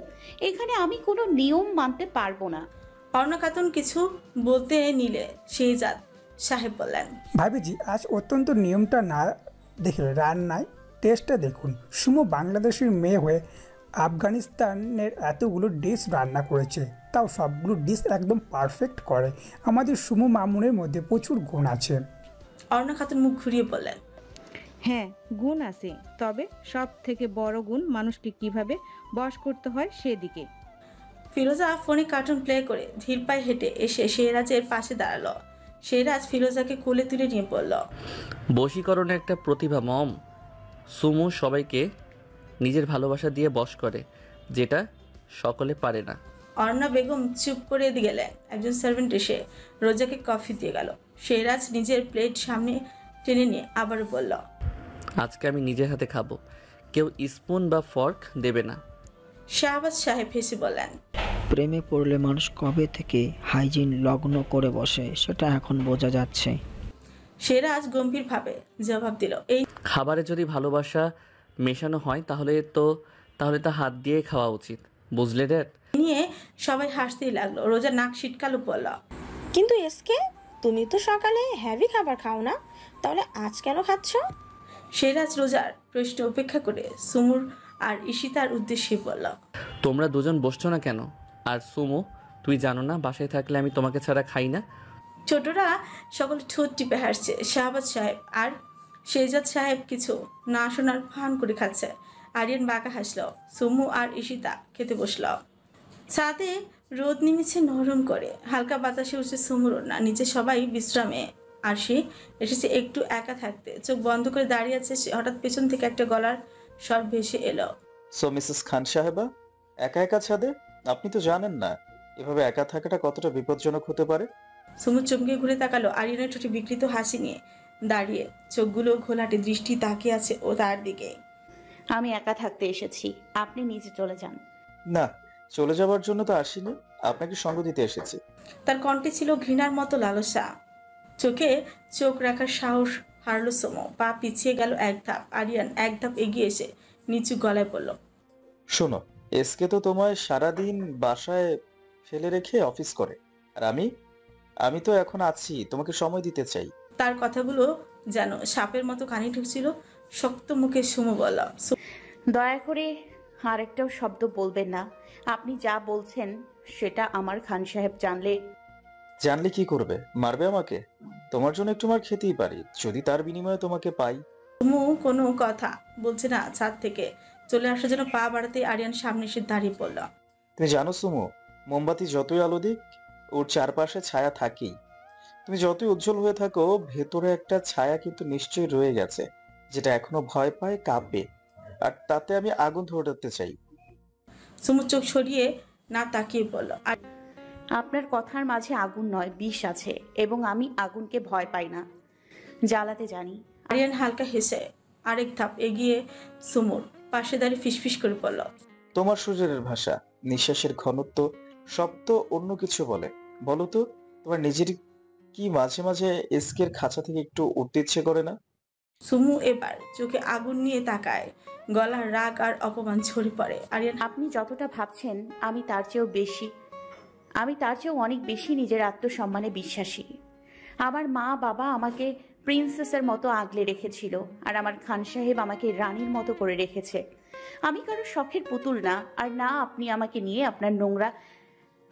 এখানে আমি কোনো নিয়ম মানতে পারবো না। অনন্যা খাতুন কিছু বলতে নিলে শেহজাদ সাহেব বললেন, ভাবিজি আজ অত্যন্ত নিয়মটা না দেখে রান্নায় টেস্টটা দেখুন। সুমো বাংলাদেশের মেয়ে হয়ে আফগানিস্তানের এতগুলো ডিশ রান্না করেছে, তাও সবগুলো ডিশ একদম পারফেক্ট করে। আমাদের সুমো মামুনের মধ্যে প্রচুর গুণ আছে। অনন্যা খাতুন মুখ ঘুরিয়ে বললেন, হ্যাঁ গুণ আছে, তবে সব থেকে বড় গুণ মানুষকে কিভাবে বশ করতে হয় সেদিকে। ফিরোজা ফোনে কার্টুন প্লে করে ধীর পায়ে হেঁটে এসে শেহরাজের পাশে দাঁড়ালো। শেহরাজ ফিরোজাকে কোলে তুলে নিয়ে বলল, বশীকরণে একটা প্রতিভা মম। সুমু সবাইকে নিজের ভালোবাসা দিয়ে বশ করে, যেটা সকলে পারে না। অর্ণা বেগম চুপ করে গেলেন। একজন সার্ভেন্ট এসে রোজাকে কফি দিয়ে গেল। শেহরাজ নিজের প্লেট সামনে টেনে নিয়ে আবার বলল, আজকে আমি নিজের হাতে খাবো, কেউ স্পুন বা ফর্ক দেবে না। শাহবাজ সাহেব হেসে বললেন, প্রেমে পড়লে মানুষ কবে থেকে হাইজিন লগ্ন করে বসে সেটা এখন বোঝা যাচ্ছে। শেহরাজ গম্ভীরভাবে জবাব দিল, এই খাবারে যদি ভালোবাসা মেশানো হয় তাহলে তা হাত দিয়ে খাওয়া উচিত, বুঝলে ড্যাড? নিয়ে সবাই হাসতেই লাগলো। রোজা নাক সিটকালো বলল, কিন্তু এসকে তুমি তো সকালে হেভি খাবার খাও না, তাহলে আজ কেন খাচ্ছ? শেহরাজ রোজার প্রশ্ন উপেক্ষা করে সুমুর আর ঈশিতার উদ্দেশ্যে বলল, তোমরা দুজন বসছো না কেন? আর সুমু, তুই জানো না বাসায় থাকলে আমি তোমাকে ছাড়া খাই না? ছোটরা সকল ঠোঁট টিপে হাসছে। শাহবাজ সাহেব আর শেহজাদ সাহেব কিছু না শোনার ভান করে খাচ্ছে। আরিয়ান বাঁকা হাসল। সুমু আর ঈশিতা খেতে বসল। ছাদে রোদ নেমেছে নরম করে, হালকা বাতাসে উঠছে সুমুর না। নিচে সবাই বিশ্রামে, আর সে এসেছে একটু একা থাকতে। চোখ বন্ধ করে দাঁড়িয়ে আছে সে। হঠাৎ পেছন থেকে একটা গলার স্বর ভেসে এলো, সো মিসেস খান সাহেবা, একা একা ছাদে? আপনি তো জানেন না এভাবে একা থাকাটা কতটা বিপজ্জনক হতে পারে। সুমু চমকে ঘুরে তাকালো। আরিয়ানের ঠোঁটে বিকৃত হাসি নিয়ে দাঁড়িয়ে, চোখগুলো ঘোলাটে, দৃষ্টি তাকিয়ে আছে ও তার দিকে। আমি একা থাকতে এসেছি, আপনি নিচে চলে যান। না, চলে যাবার জন্য তো আসিনি, আপনাকে সঙ্গ দিতে এসেছি। তার কণ্ঠে ছিল ঘৃণার মতো লালসা। চোখে চোখ রাখার সাহস হারলো সুমু। পা পিছিয়ে গেল এক ধাপ। আরিয়ান এক ধাপ এগিয়ে এসে নিচু গলায় বলল, শোনো, এসকে তো তোমায় সারাদিন বাসায় ফেলে রেখে অফিস করে, আর আমি তো এখন আছি, তোমাকে সময় দিতে চাই। তার কথাগুলো যেন সাপের মতো কানে ঢুকছিল। শক্ত মুখে সুমু বলল, দয়া করে আরেকটাও শব্দ বলবেন না। আপনি যা বলছেন সেটা আমার খান সাহেব জানলে কি করবে? মারবে আমাকে? তোমার জন্য একটু মার খেতেই পারি, যদি তার বিনিময়ে তোমাকে পাই। সুমু কোনো কথা বলছে না। ছাদ থেকে চলে আসার জন্য পা বাড়াতে আরিয়ান সামনে এসে দাঁড়িয়ে পড়ল। তুমি জানো সুমু, মোমবাতি যতই আলো দিক ওর চারপাশে ছায়া থাকেই। তুমি যতই উজ্জ্বল হয়ে থাকো, ভেতরে একটা ছায়া কিন্তু নিশ্চয়ই রয়ে গেছে, যেটা এখনো ভয় পায়, কাঁপে, আর তাতে আমি আগুন ধরাতে চাই। সুমু চোখ সরিয়ে না তাকিয়ে বলল, আপনার কথার মাঝে আগুন নয়, বিষ আছে, এবং আমি আগুনকে ভয় পাই না, জ্বালাতে জানি। আরিয়ান হালকা হেসে আরেক ধাপ এগিয়ে সুমুর পাশে দাঁড়িয়ে ফিসফিস করে বলল, তোমার শরীরের ভাষা, নিঃশ্বাসের ঘনত্ব সব তো অন্য কিছু বলে। বলো তো, তোমার নিজের কি মাঝে মাঝে এসকের খাঁচা থেকে একটু উঠতে ইচ্ছে করে না? সুমু এবার চোখে আগুন নিয়ে তাকায়। গলার রাগ আর অপমান ঝরে পড়ে। আরিয়ান, আপনি যতটা ভাবছেন আমি তার চেয়েও অনেক বেশি নিজের আত্মসম্মানে বিশ্বাসী। আমার মা বাবা আমাকে প্রিন্সেসের মতো আগলে রেখেছিল, আর আমার খান সাহেব আমাকে রানীর মতো করে রেখেছে। আমি কারো শখের পুতুল না, আর না আপনি আমাকে নিয়ে আপনার নোংরা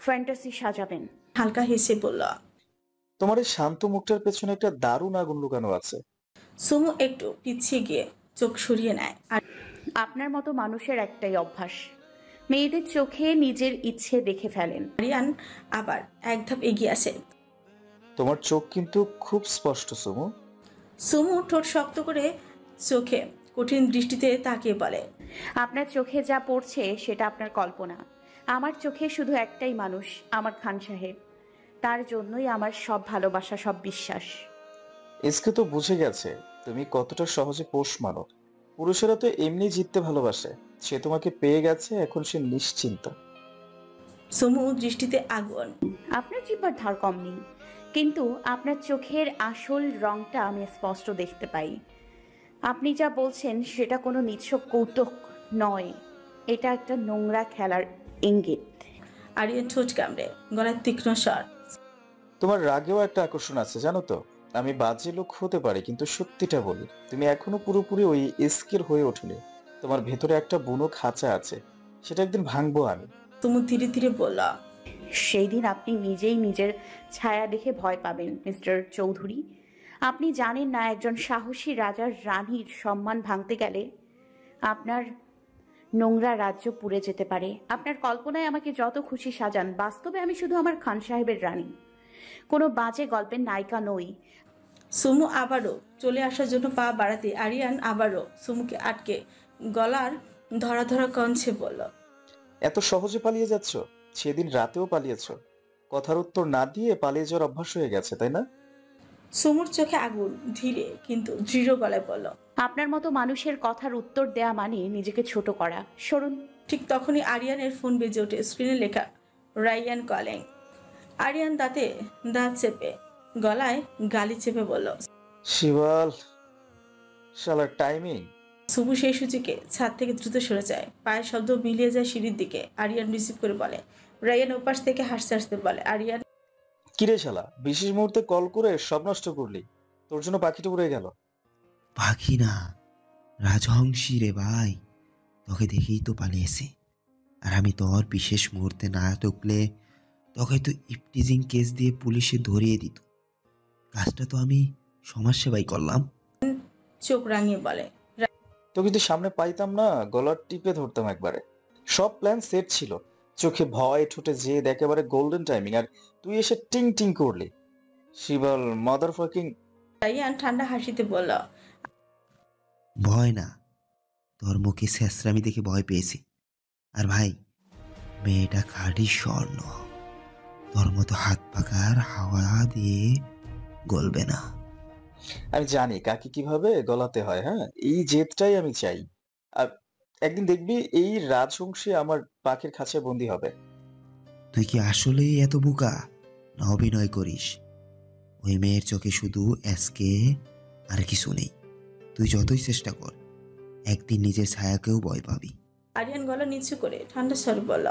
ফ্যান্টাসি সাজাবেন। হালকা হেসে বলল, তোমার এই শান্ত মুখটার পেছনে একটা দারুণ আগুন লুকানো আছে। সুমু একটু পিছিয়ে গিয়ে চোখ সরিয়ে নেয়। আর আপনার মতো মানুষের একটাই অভ্যাস, মেয়েদের চোখে নিজের ইচ্ছে দেখে ফেলেন। আরিয়ান আবার এক ধাপ এগিয়ে আসে। তোমার চোখ কিন্তু খুব স্পষ্ট সুমু। সুমু ঠোঁট শক্ত করে চোখে কঠিন দৃষ্টিতে তাকিয়ে বলে, আপনার চোখে যা পড়ছে সেটা আপনার কল্পনা। আমার চোখে শুধু একটাই মানুষ, আমার খান সাহেব। তার জন্যই আমার সব ভালোবাসা, সব বিশ্বাস। এসকে তো বুঝে গেছে তুমি কতটা সহজে পোষ মানো। পুরুষেরা তো এমনি জিততে ভালোবাসে। সে তোমাকে পেয়ে গেছে, এখন সে নিশ্চিন্ত। সুমু দৃষ্টিতে আগুন। আপনার জিহ্বার ধার কম নেই, কিন্তু আপনার চোখের আসল রংটা আমি স্পষ্ট দেখতে পাই। আপনি যা বলছেন সেটা কোনো নিছক কৌতুক নয়, এটা একটা নোংরা খেলার ইঙ্গিত। আরিয়ান ঠোঁট কামড়ে, গলায় তীক্ষ্ণ স্বর। তোমার রাগেও একটা আকর্ষণ আছে জানো তো। আমি বাজে লোক হতে পারি, কিন্তু সত্যিটা বলি, তুমি এখনো পুরোপুরি ওই এসকের হয়ে ওঠেনি। তোমার ভেতরে একটা বুনো খাঁচা আছে, সেটা একদিন ভাঙবো আমি। তুমি ধীরে ধীরে বলল, সেই দিন আপনি নিজেই নিজের ছায়া দেখে ভয় পাবেন মিস্টার চৌধুরী। আপনি জানেন না, একজন সাহসী রাজার রানীর সম্মান ভাঙতে গেলে আপনার নোংরা রাজ্য পুড়ে যেতে পারে। আপনার কল্পনায় আমাকে যত খুশি সাজান, বাস্তবে আমি শুধু আমার খান সাহেবের রানী, কোনো বাজে গল্পের নায়িকা নই। সুমু আবারও চলে আসার জন্য পা বাড়াতে আরিয়ান আবারও সুমুকে আটকে গলার ধরা ধরা কঞ্চে বলল, এত সহজে পালিয়ে যাচ্ছ? সেদিন রাতেও পালিয়েছ। কথার উত্তর না দিয়ে পালিয়ে যাওয়ার অভ্যাস হয়ে গেছে, তাই না? সুমুর চোখে আগুন, ধীরে কিন্তু দৃঢ় গলায় বলল, আপনার মতো মানুষের কথার উত্তর দেয়া মানে নিজেকে ছোট করা। সরুন। ঠিক তখনই আরিয়ানের ফোন বেজে ওঠে। স্ক্রিনে লেখা রায়ান কলিং। আরিয়ান দাঁতে দাঁত চেপে, গলায় গালি চেপে বলল, শিবাল, শালার টাইমিং। সুমু সেই সুযোগে ছাদ থেকে দ্রুত সরে যায়। পায়ের শব্দ মিলিয়ে যায় সিঁড়ির দিকে। আরিয়ান রিসিভ করে বলে। রায়ান ওপাশ থেকে হাসতে হাসতে বলে, আরিয়ান কিরে শালা, বিশেষ মুহূর্তে কল করে সব নষ্ট করলি। তোর জন্য পাখিটা উড়ে গেল। পাখি না, রাজহংসী রে ভাই। তোকে দেখেই তো পালিয়েছে। আর আমি তোর বিশেষ মুহূর্তে না ঢুকলে তোকে তো ইফটিজিং কেস দিয়ে পুলিশে ধরিয়ে দিত। কাজটা তো আমি সমাজসেবাই করলাম। চোখ রাঙিয়ে বলে, তোকে যদি সামনে পাইতাম না, গলার টিপে ধরতাম একবারে। সব প্ল্যান সেট ছিল। চোখে ভয়, ঠোঁটে জেদ, একেবারে গোল্ডেন টাইমিং। আর তুই এসে টিং টিং করলি। শিবাল মাদার ফাকিং। রায়ান ঠান্ডা হাসিতে বলল, ভয় না, তোর মুখে শেষরামি দেখে ভয় পেয়েছি। আর ভাই, মেয়েটা খাঁটি স্বর্ণ। তোর মতো হাত পাকার হাওয়া দিয়ে গলবে না। আমি জানি কাকে কিভাবে গলাতে হয়। হ্যাঁ, এই জেদটাই আমি চাই। আর একদিন দেখবি এই রাজবংশী আমার পাখির খাঁচায় বন্দি হবে। তুই কি আসলেই এত বোকা, না অভিনয় করিস? ওই মেয়ের চোখে শুধু এসকে, আর কিছু নেই। তুই যতই চেষ্টা কর, একদিন নিজের ছায়াকেও ভয় পাবি। আরিয়ান গলা নিচু করে ঠান্ডা স্বরে বলল,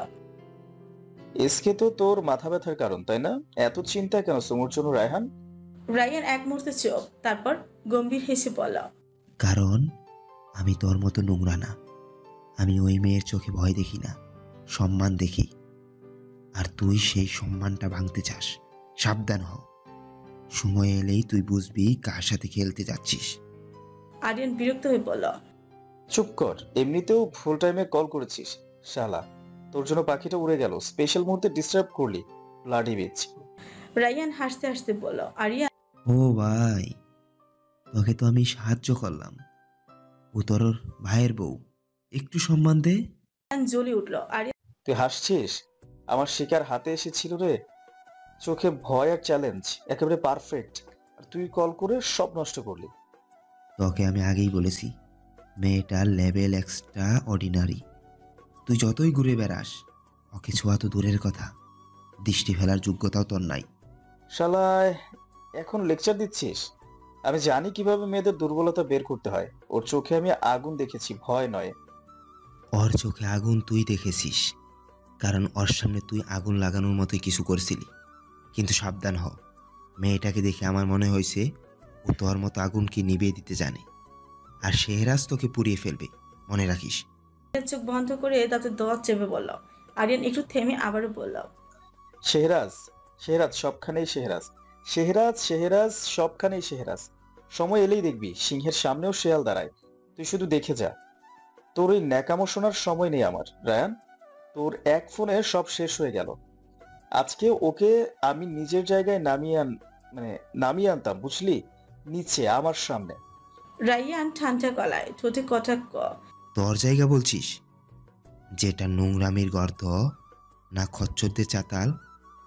এসকে তো তোর মাথা ব্যথার কারণ, তাই না? এত চিন্তা কেন সুমুর জন্য রায়হান? রায়ান এক মুহূর্তে চোখ, তারপর গম্ভীর হেসে বলল, কারণ আমি তোর মতো নোংরা না। আমি ওই মেয়ের চোখে ভয় দেখি না, সম্মান দেখি। আর তুই সেই সম্মানটা ভাঙতে চাস। সাবধান হ, সময় এলেই তুই বুঝবি কার সাথে খেলতে যাচ্ছিস। আরিয়ান বিরক্ত হয়ে বলল, চুপ কর। এমনিতেও ফুল টাইমে কল করেছিস শালা। তোর জন্য পাখিটা উড়ে গেল, স্পেশাল মুহূর্তে ডিস্টার্ব করলি। Bloody beach. রায়ান হাসতে হাসতে বলল, আরিয়ান ও ভাই, তোকে তো আমি সাহায্য করলাম। ও তোর ভাইয়ের বউ, একটু সম্মান দে। জ্বলে উঠল। আরিয়ান, তুই হাসছিস? আমার শিকার হাতে এসেছিল রে। চোখে ভয় আর চ্যালেঞ্জ, একেবারে পারফেক্ট। আর তুই কল করে সব নষ্ট করলি। তোকে আমি আগেই বলেছি, মেয়েটার লেভেল এক্সট্রা অর্ডিনারি। তুই যতই ঘুরে বেড়াস, ওকে ছোঁয়া তো দূরের কথা, দৃষ্টি ফেলার যোগ্যতাও তোর নাই। শালায়, এখন লেকচার দিচ্ছিস? আমি জানি কিভাবে মেয়েদের দুর্বলতা বের করতে হয়। ওর চোখে আমি আগুন দেখেছি, ভয় নয়। ওর চোখে আগুন তুই দেখেছিস, কারণ ওর সামনে তুই আগুন লাগানোর মতোই কিছু করছিলি। কিন্তু সাবধান হ, মেয়েটাকে দেখে আমার মনে হয়েছে ও তোর মতো আগুনকে নিভিয়ে দিতে জানে। আর শেহরাজ তোকে পুড়িয়ে ফেলবে, মনে রাখিস। চোখ বন্ধ করে তাতে দাঁত চেপে বলল। আরিয়ান একটু থেমে আবারও বলল, শেহরাজ, শেহরাজ সবখানেই শেহরাজ। শেহরাজ, শেহরাজ সবখানেই শেহরাজ। সময় এলেই দেখবি সিংহের সামনেও শেয়াল দাঁড়ায়। তুই শুধু দেখে যা। তোর ওই ন্যাকামো শোনার সময় নেই আমার রায়ান। তোর এক ফোনে সব শেষ হয়ে গেল। আজকে ওকে আমি নিজের জায়গায় নামিয়ে আনতাম, বুঝলি? নিচে আমার সামনে। রায়ান ঠান্ডা গলায়, ঠোঁটে কটাক্ষ, তোর জায়গা বলছিস? যেটা নোংরামির গর্ত, না খচ্চরদের চাতাল।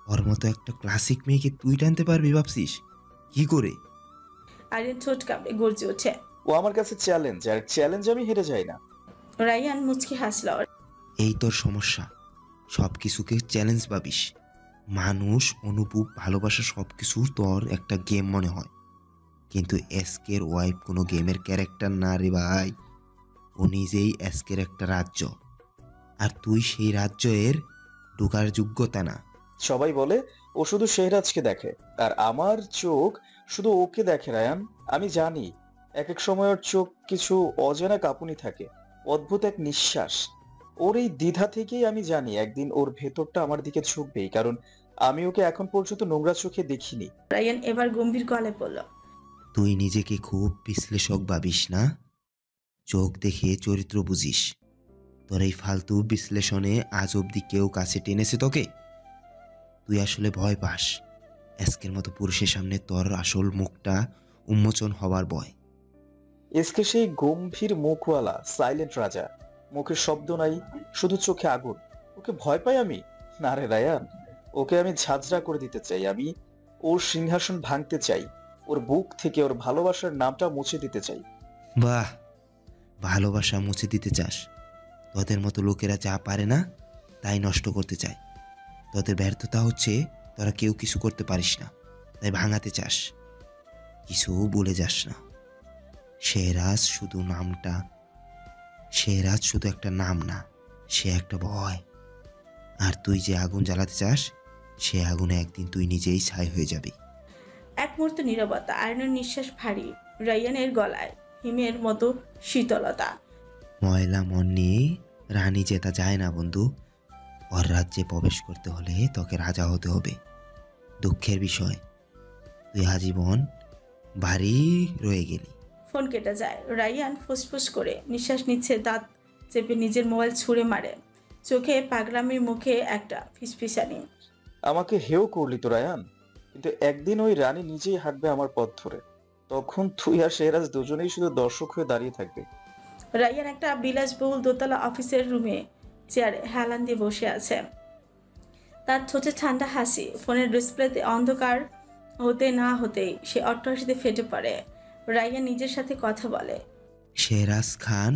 ওর মতো একটা ক্লাসিক মেয়েকে তুই টানতে পারবি ভাবছিস? কি করে? আরিয়ান ঠোঁট কাঁপড়ে গর্জে ওঠে। ও আমার কাছে চ্যালেঞ্জ, আর চ্যালেঞ্জ আমি হেরে যাই না। রায়ান মুচকি হাসল। এই তোর সমস্যা, সব কিছুকে চ্যালেঞ্জ ভাবিস। মানুষ, অনুভব, ভালোবাসা সব কিছু তোর একটা গেম মনে হয়, কিন্তু এসকের ওয়াইফ কোনো গেমের ক্যারেক্টার না রে ভাই। ও নিজেই এসকের একটা রাজ্য, আর তুই সেই রাজ্যের ঢোকার যোগ্যতা না। সবাই বলে ও শুধু শেহরাজকে দেখে, আর আমার চোখ শুধু ওকে দেখে রায়ান। আমি জানি এক এক সময় ওর চোখ কিছু অজানা কাঁপুনি থাকে, অদ্ভুত এক নিঃশ্বাস। ওর এই দ্বিধা থেকেই আমি জানি একদিন ওর ভেতরটা আমার দিকে ঝুঁকবেই, কারণ আমি ওকে এখন পর্যন্ত নোংরা চোখে দেখিনি। রায়ান এবার গম্ভীর গলায় বলল, তুই নিজেকে খুব বিশ্লেষক ভাবিস না, চোখ দেখে চরিত্র বুঝিস। তোর এই ফালতু বিশ্লেষণে আজ অব্দি কেউ কাছে টেনেছে তোকে? তুই আসলে ভয় পাস এসকের মতো পুরুষের সামনে তোর আসল মুখটা উন্মোচন হবার ভয়। এসকে সেই গম্ভীর মুখওয়ালা সাইলেন্ট রাজা, মুখের শব্দ নাই, শুধু চোখে আগুন। ওকে ভয় পাই আমি? না রে রায়ান, ওকে আমি ঝাঁঝরা করে দিতে চাই। আমি ওর সিংহাসন ভাঙতে চাই, ওর বুক থেকে ওর ভালোবাসার নামটা মুছে দিতে চাই। বাহ, ভালোবাসা মুছে দিতে চাস? তোদের মতো লোকেরা যা পারে না তাই নষ্ট করতে চায়। তোদের ব্যর্থতা হচ্ছে তোরা কেউ কিছু করতে পারিস না, তাই ভাঙাতে চাস। কিছু বলে যাস না। শেহরাজ শুধু নামটা, শেহরাজ শুধু একটা নাম না, সে একটা ভয়। আর তুই যে আগুন জ্বালাতে চাস, সে আগুনে একদিন তুই নিজেই ছাই হয়ে যাবি। এক মুহূর্ত নীরবতা। আয়নের নিঃশ্বাস ভারী, রায়ানের গলায় হিমের মতো শীতলতা। ময়লা মন নিয়ে রানী জেতা যায় না বন্ধু। ওর রাজ্যে প্রবেশ করতে হলে তোকে রাজা হতে হবে। দুঃখের বিষয়, তুই আজীবন বাড়ি রয়ে গেলি। ফোন কেটে যায়। রায়ান ফুসফুস করে নিঃশ্বাস নিচ্ছে, দাঁত চেপে নিজের মোবাইল ছুঁড়ে মারে। চোখে পাগলামির, মুখে একটা ফিসফিসানি। আমাকে হেও করলি তো রায়ান, কিন্তু একদিন ওই রানী নিজেই হাঁটবে আমার পথ ধরে। তখন তুই আর শেহরাজ দুজনেই শুধু দর্শক হয়ে দাঁড়িয়ে থাকবে। রায়ান একটা বিলাসবহুল দোতলা অফিসের রুমে চেয়ারে হেলান দিয়ে বসে আছে। তার ঠোঁটে ঠান্ডা হাসি। ফোনের ডিসপ্লেতে অন্ধকার হতে না হতেই সে অট্টহাসিতে ফেটে পড়ে। রায়ান নিজের সাথে কথা বলে, শেহরাজ খান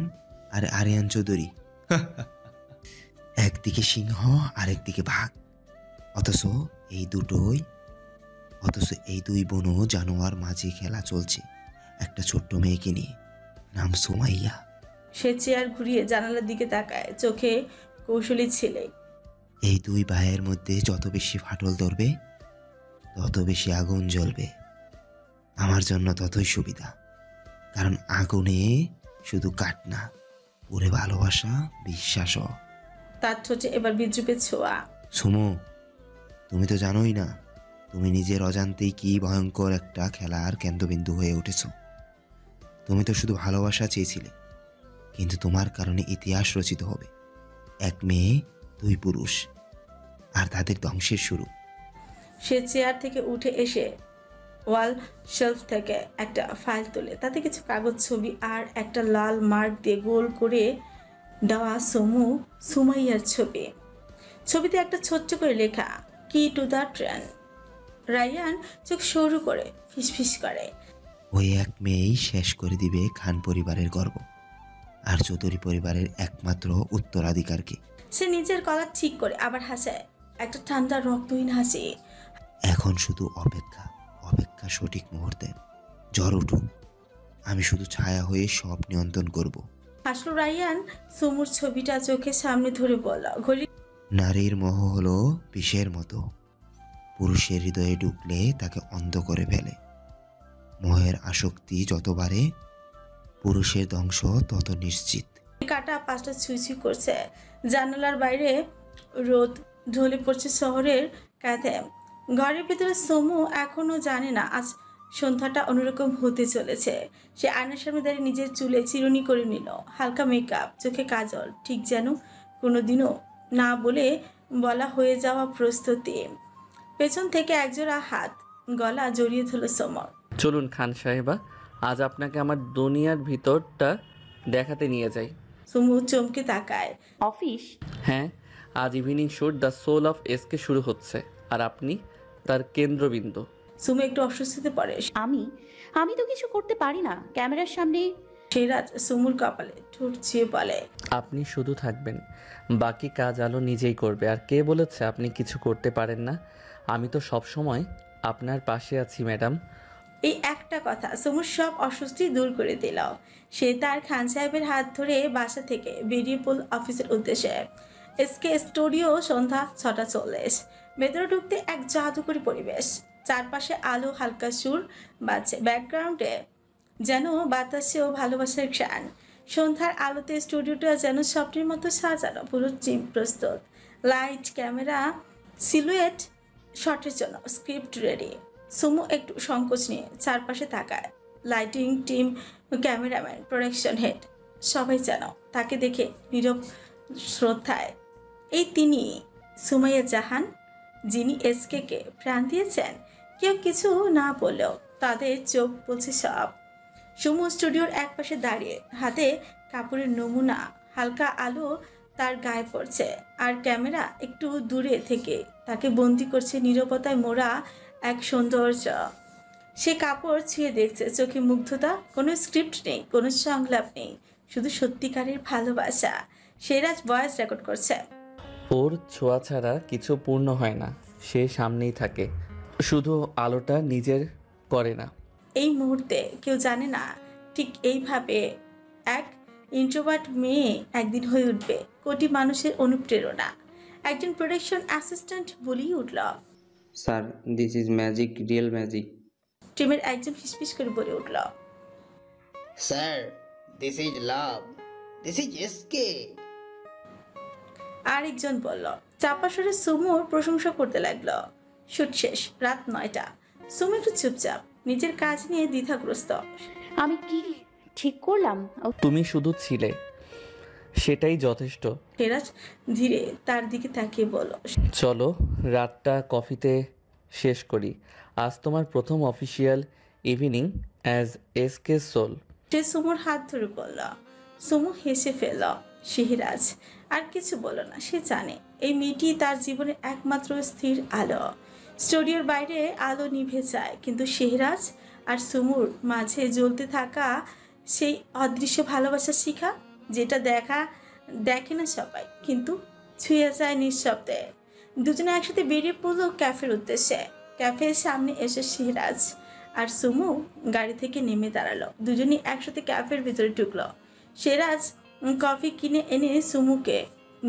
আর আরিয়ান চৌধুরী, একদিকে সিংহ আরেকদিকে বাঘ। অথচ এই দুই বনো জানোয়ার মাঝে খেলা চলছে একটা ছোট্ট মেয়েকে নিয়ে, নাম সুমাইয়া। সে চেয়ার ঘুরিয়ে জানালার দিকে তাকায়, চোখে কৌশলী ছেলে। এই দুই ভাইয়ের মধ্যে যত বেশি ফাটল ধরবে, তত বেশি আগুন জ্বলবে। আমার জন্য ততই সুবিধা, কারণ আগুনে শুধু কাঠ না, পুরে ভালোবাসা, বিশ্বাসও। তার ঠোঁটে এবার বিদ্রুপের ছোঁয়া। সুমো, তুমি তো জানোই না তুমি নিজের অজান্তেই কি ভয়ঙ্কর একটা খেলার কেন্দ্রবিন্দু হয়ে উঠেছ। তুমি তো শুধু ভালোবাসা চেয়েছিলে, কিন্তু তোমার কারণে ইতিহাস রচিত হবে। এক মেয়ে, দুই পুরুষ, আর তাদের ধ্বংসের শুরু। সে চেয়ার থেকে উঠে এসে ওয়াল শেলফ থেকে একটা ফাইল তোলে। তাতে কিছু কাগজ, ছবি আর একটা লাল মার্ক দিয়ে গোল করে দেওয়া সুমাইয়ার ছবি। ছবিতে একটা ছোট্ট করে লেখা, কি টু দ্য ট্রেন। রায়ান চোখ সরু করে ফিসফিস করে, ওই এক মেয়েই শেষ করে দিবে খান পরিবারের গর্ব আর চৌধুরী পরিবারের একমাত্র উত্তরাধিকারকে। সে নিজের গলা ঠিক করে আবার হাসে, একটা ঠান্ডা রক্তহীন হাসি। এখন শুধু অপেক্ষা, অপেক্ষা সঠিক মুহূর্তে। জ্বর উঠুক, আমি শুধু ছায়া হয়ে সব নিয়ন্ত্রণ করব। হাসলো রায়ান। সুমুর ছবিটা চোখের সামনে ধরে বলল, ঘড়ি। নারীর মোহ হলো বিষের মতো, পুরুষের হৃদয়ে ঢুকলে তাকে অন্ধ করে ফেলে। মোহের আসক্তি যত বাড়ে, পুরুষের ধ্বংস তত নিশ্চিত। কাটা 5টা ছুঁই করছে। জানালার বাইরে রোদ ঢলে পড়ছে শহরের কাঁধে। ঘরের ভিতরে সমু এখনো জানে না আজ সন্ধ্যাটা অন্যরকম হতে চলেছে। সে আয়নার সামনে দাঁড়িয়ে নিজের চুলে চিরুনি করে নিল। হালকা মেকআপ, চোখে কাজল, ঠিক যেন কোনোদিনও না বলা হয়ে যাওয়া প্রস্তুতি। পেছন থেকে একজোড়া হাত গলা জড়িয়ে ধরল সমর। চলুন খান সাহেবা, আজ আপনাকে আমার দুনিয়ার ভিতরটা দেখাতে নিয়ে যাই। সমু চমকে তাকায়। অফিস? হ্যাঁ, আজ evening shoot the soul of SK শুরু হচ্ছে আর আপনি তার কেন্দ্রবিন্দু। সুমু একটু অস্বস্তিতে পড়ে। আমি তো কিছু করতে পারি না ক্যামেরার সামনে। সিরাজ সুমুর কপালে ঠোঁট ছুঁয়ে বলে, আপনি শুধু থাকবেন, বাকি কাজ আলো নিজেই করবে। আর কে বলেছে আপনি কিছু করতে পারেন না? আমি তো সব সময় আপনার পাশে আছি ম্যাডাম। এই একটা কথা সুমুর সব অস্বস্তি দূর করে দিল। সে তার খান সাহেবের হাত ধরে বাসা থেকে বেরিয়ে পড়ল অফিসের উদ্দেশ্যে। এসকে স্টুডিও সন্ধ্যা 6:40। ভেতরে ঢুকতে এক জাদুকরী পরিবেশ। চারপাশে আলো, হালকা সুর বাজছে, ব্যাকগ্রাউন্ডে যেন বাতাসেও ভালোবাসার গান। সন্ধ্যার আলোতে স্টুডিওটা যেন স্বপ্নের মতো সাজানো, পুরো টিম প্রস্তুত। লাইট, ক্যামেরা, সিলুয়েট শটের জন্য স্ক্রিপ্ট রেডি। সুমু একটু সংকোচ নিয়ে চারপাশে তাকায়। Lighting team, cameraman, production head সবাই যেন তাকে দেখে নীরব শ্রদ্ধায়। এই তিনি সুমাইয়া জাহান, যিনি এসকে প্রাণ দিয়েছেন। কেউ কিছু না বললেও তাদের চোখ বলছে সব। সুমু স্টুডিওর একপাশে দাঁড়িয়ে, হাতে কাপড়ের নমুনা, হালকা আলো তার গায়ে পড়ছে আর ক্যামেরা একটু দূরে থেকে তাকে বন্দি করছে নীরবতায় মোড়া এক সৌন্দর্য। সে কাপড় ছুঁয়ে দেখছে, চোখে মুগ্ধতা। কোনো স্ক্রিপ্ট নেই, কোনো সংলাপ নেই, শুধু সত্যিকারের ভালোবাসা। সিরাজ ভয়েস রেকর্ড করছে। ওর ছোঁয়া ছাড়া কিছু পূর্ণ হয় না, সে সামনেই থাকে, শুধু আলোটা নিজের করে না। এই মুহূর্তে কেউ জানে না ঠিক এইভাবে এক ইন্ট্রোভার্ট মেয়ে একদিন হয়ে উঠবে কোটি মানুষের অনুপ্রেরণা। একজন প্রোডাকশন অ্যাসিস্ট্যান্ট বলেই উঠল, sir this is magic, real magic. টিমের একজন ফিসফিস করে বলে উঠল, sir this is love, this is SK. আরেকজন বলল। চাপা সরে সুমুর প্রশংসা করতে লাগলো। শুট শেষ, রাত 9টা। সুমু একটু চুপচাপ, নিজের কাজ নিয়ে দ্বিধাগ্রস্ত। আমি কি ঠিক করলাম? তুমি শুধু ছিলে, সেটাই যথেষ্ট। সিরাজ ধীরে তার দিকে তাকিয়ে বলল, চলো রাতটা কফিতে শেষ করি। আজ তোমার প্রথম অফিসিয়াল ইভিনিং অ্যাজ এসকে সোল। সে সুমুর হাত ধরে বলল। সুমু হেসে ফেলল। সিরাজ আর কিছু বলল না। সে জানে এই মেয়েটি তার জীবনের একমাত্র স্থির আলো। স্টুডিওর বাইরে আলো নিভে যায়, কিন্তু সিরাজ আর সুমুর মাঝে জ্বলতে থাকা সেই অদৃশ্য ভালোবাসার শিখা, যেটা দেখে না সবাই, কিন্তু ছুঁয়ে যায় নিঃশব্দে। দুজনে একসাথে বেরিয়ে পড়লো ক্যাফের উদ্দেশ্যে। ক্যাফের সামনে এসে সিরাজ আর সুমু গাড়ি থেকে নেমে দাঁড়ালো। দুজনেই একসাথে ক্যাফের ভিতরে ঢুকলো। সিরাজ কফি কিনে এনে সুমুকে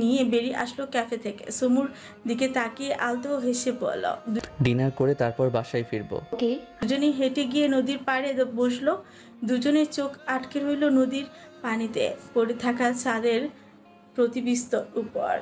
নিয়ে বেরিয়ে আসলো ক্যাফে থেকে। সুমুর দিকে তাকিয়ে আলতো হেসে বলল, ডিনার করে তারপর বাসায় ফিরবো। দুজনেই হেঁটে গিয়ে নদীর পাড়ে বসলো। দুজনের চোখ আটকে রইল নদীর পানিতে পড়ে থাকা চাঁদের প্রতিবিস্তর উপর।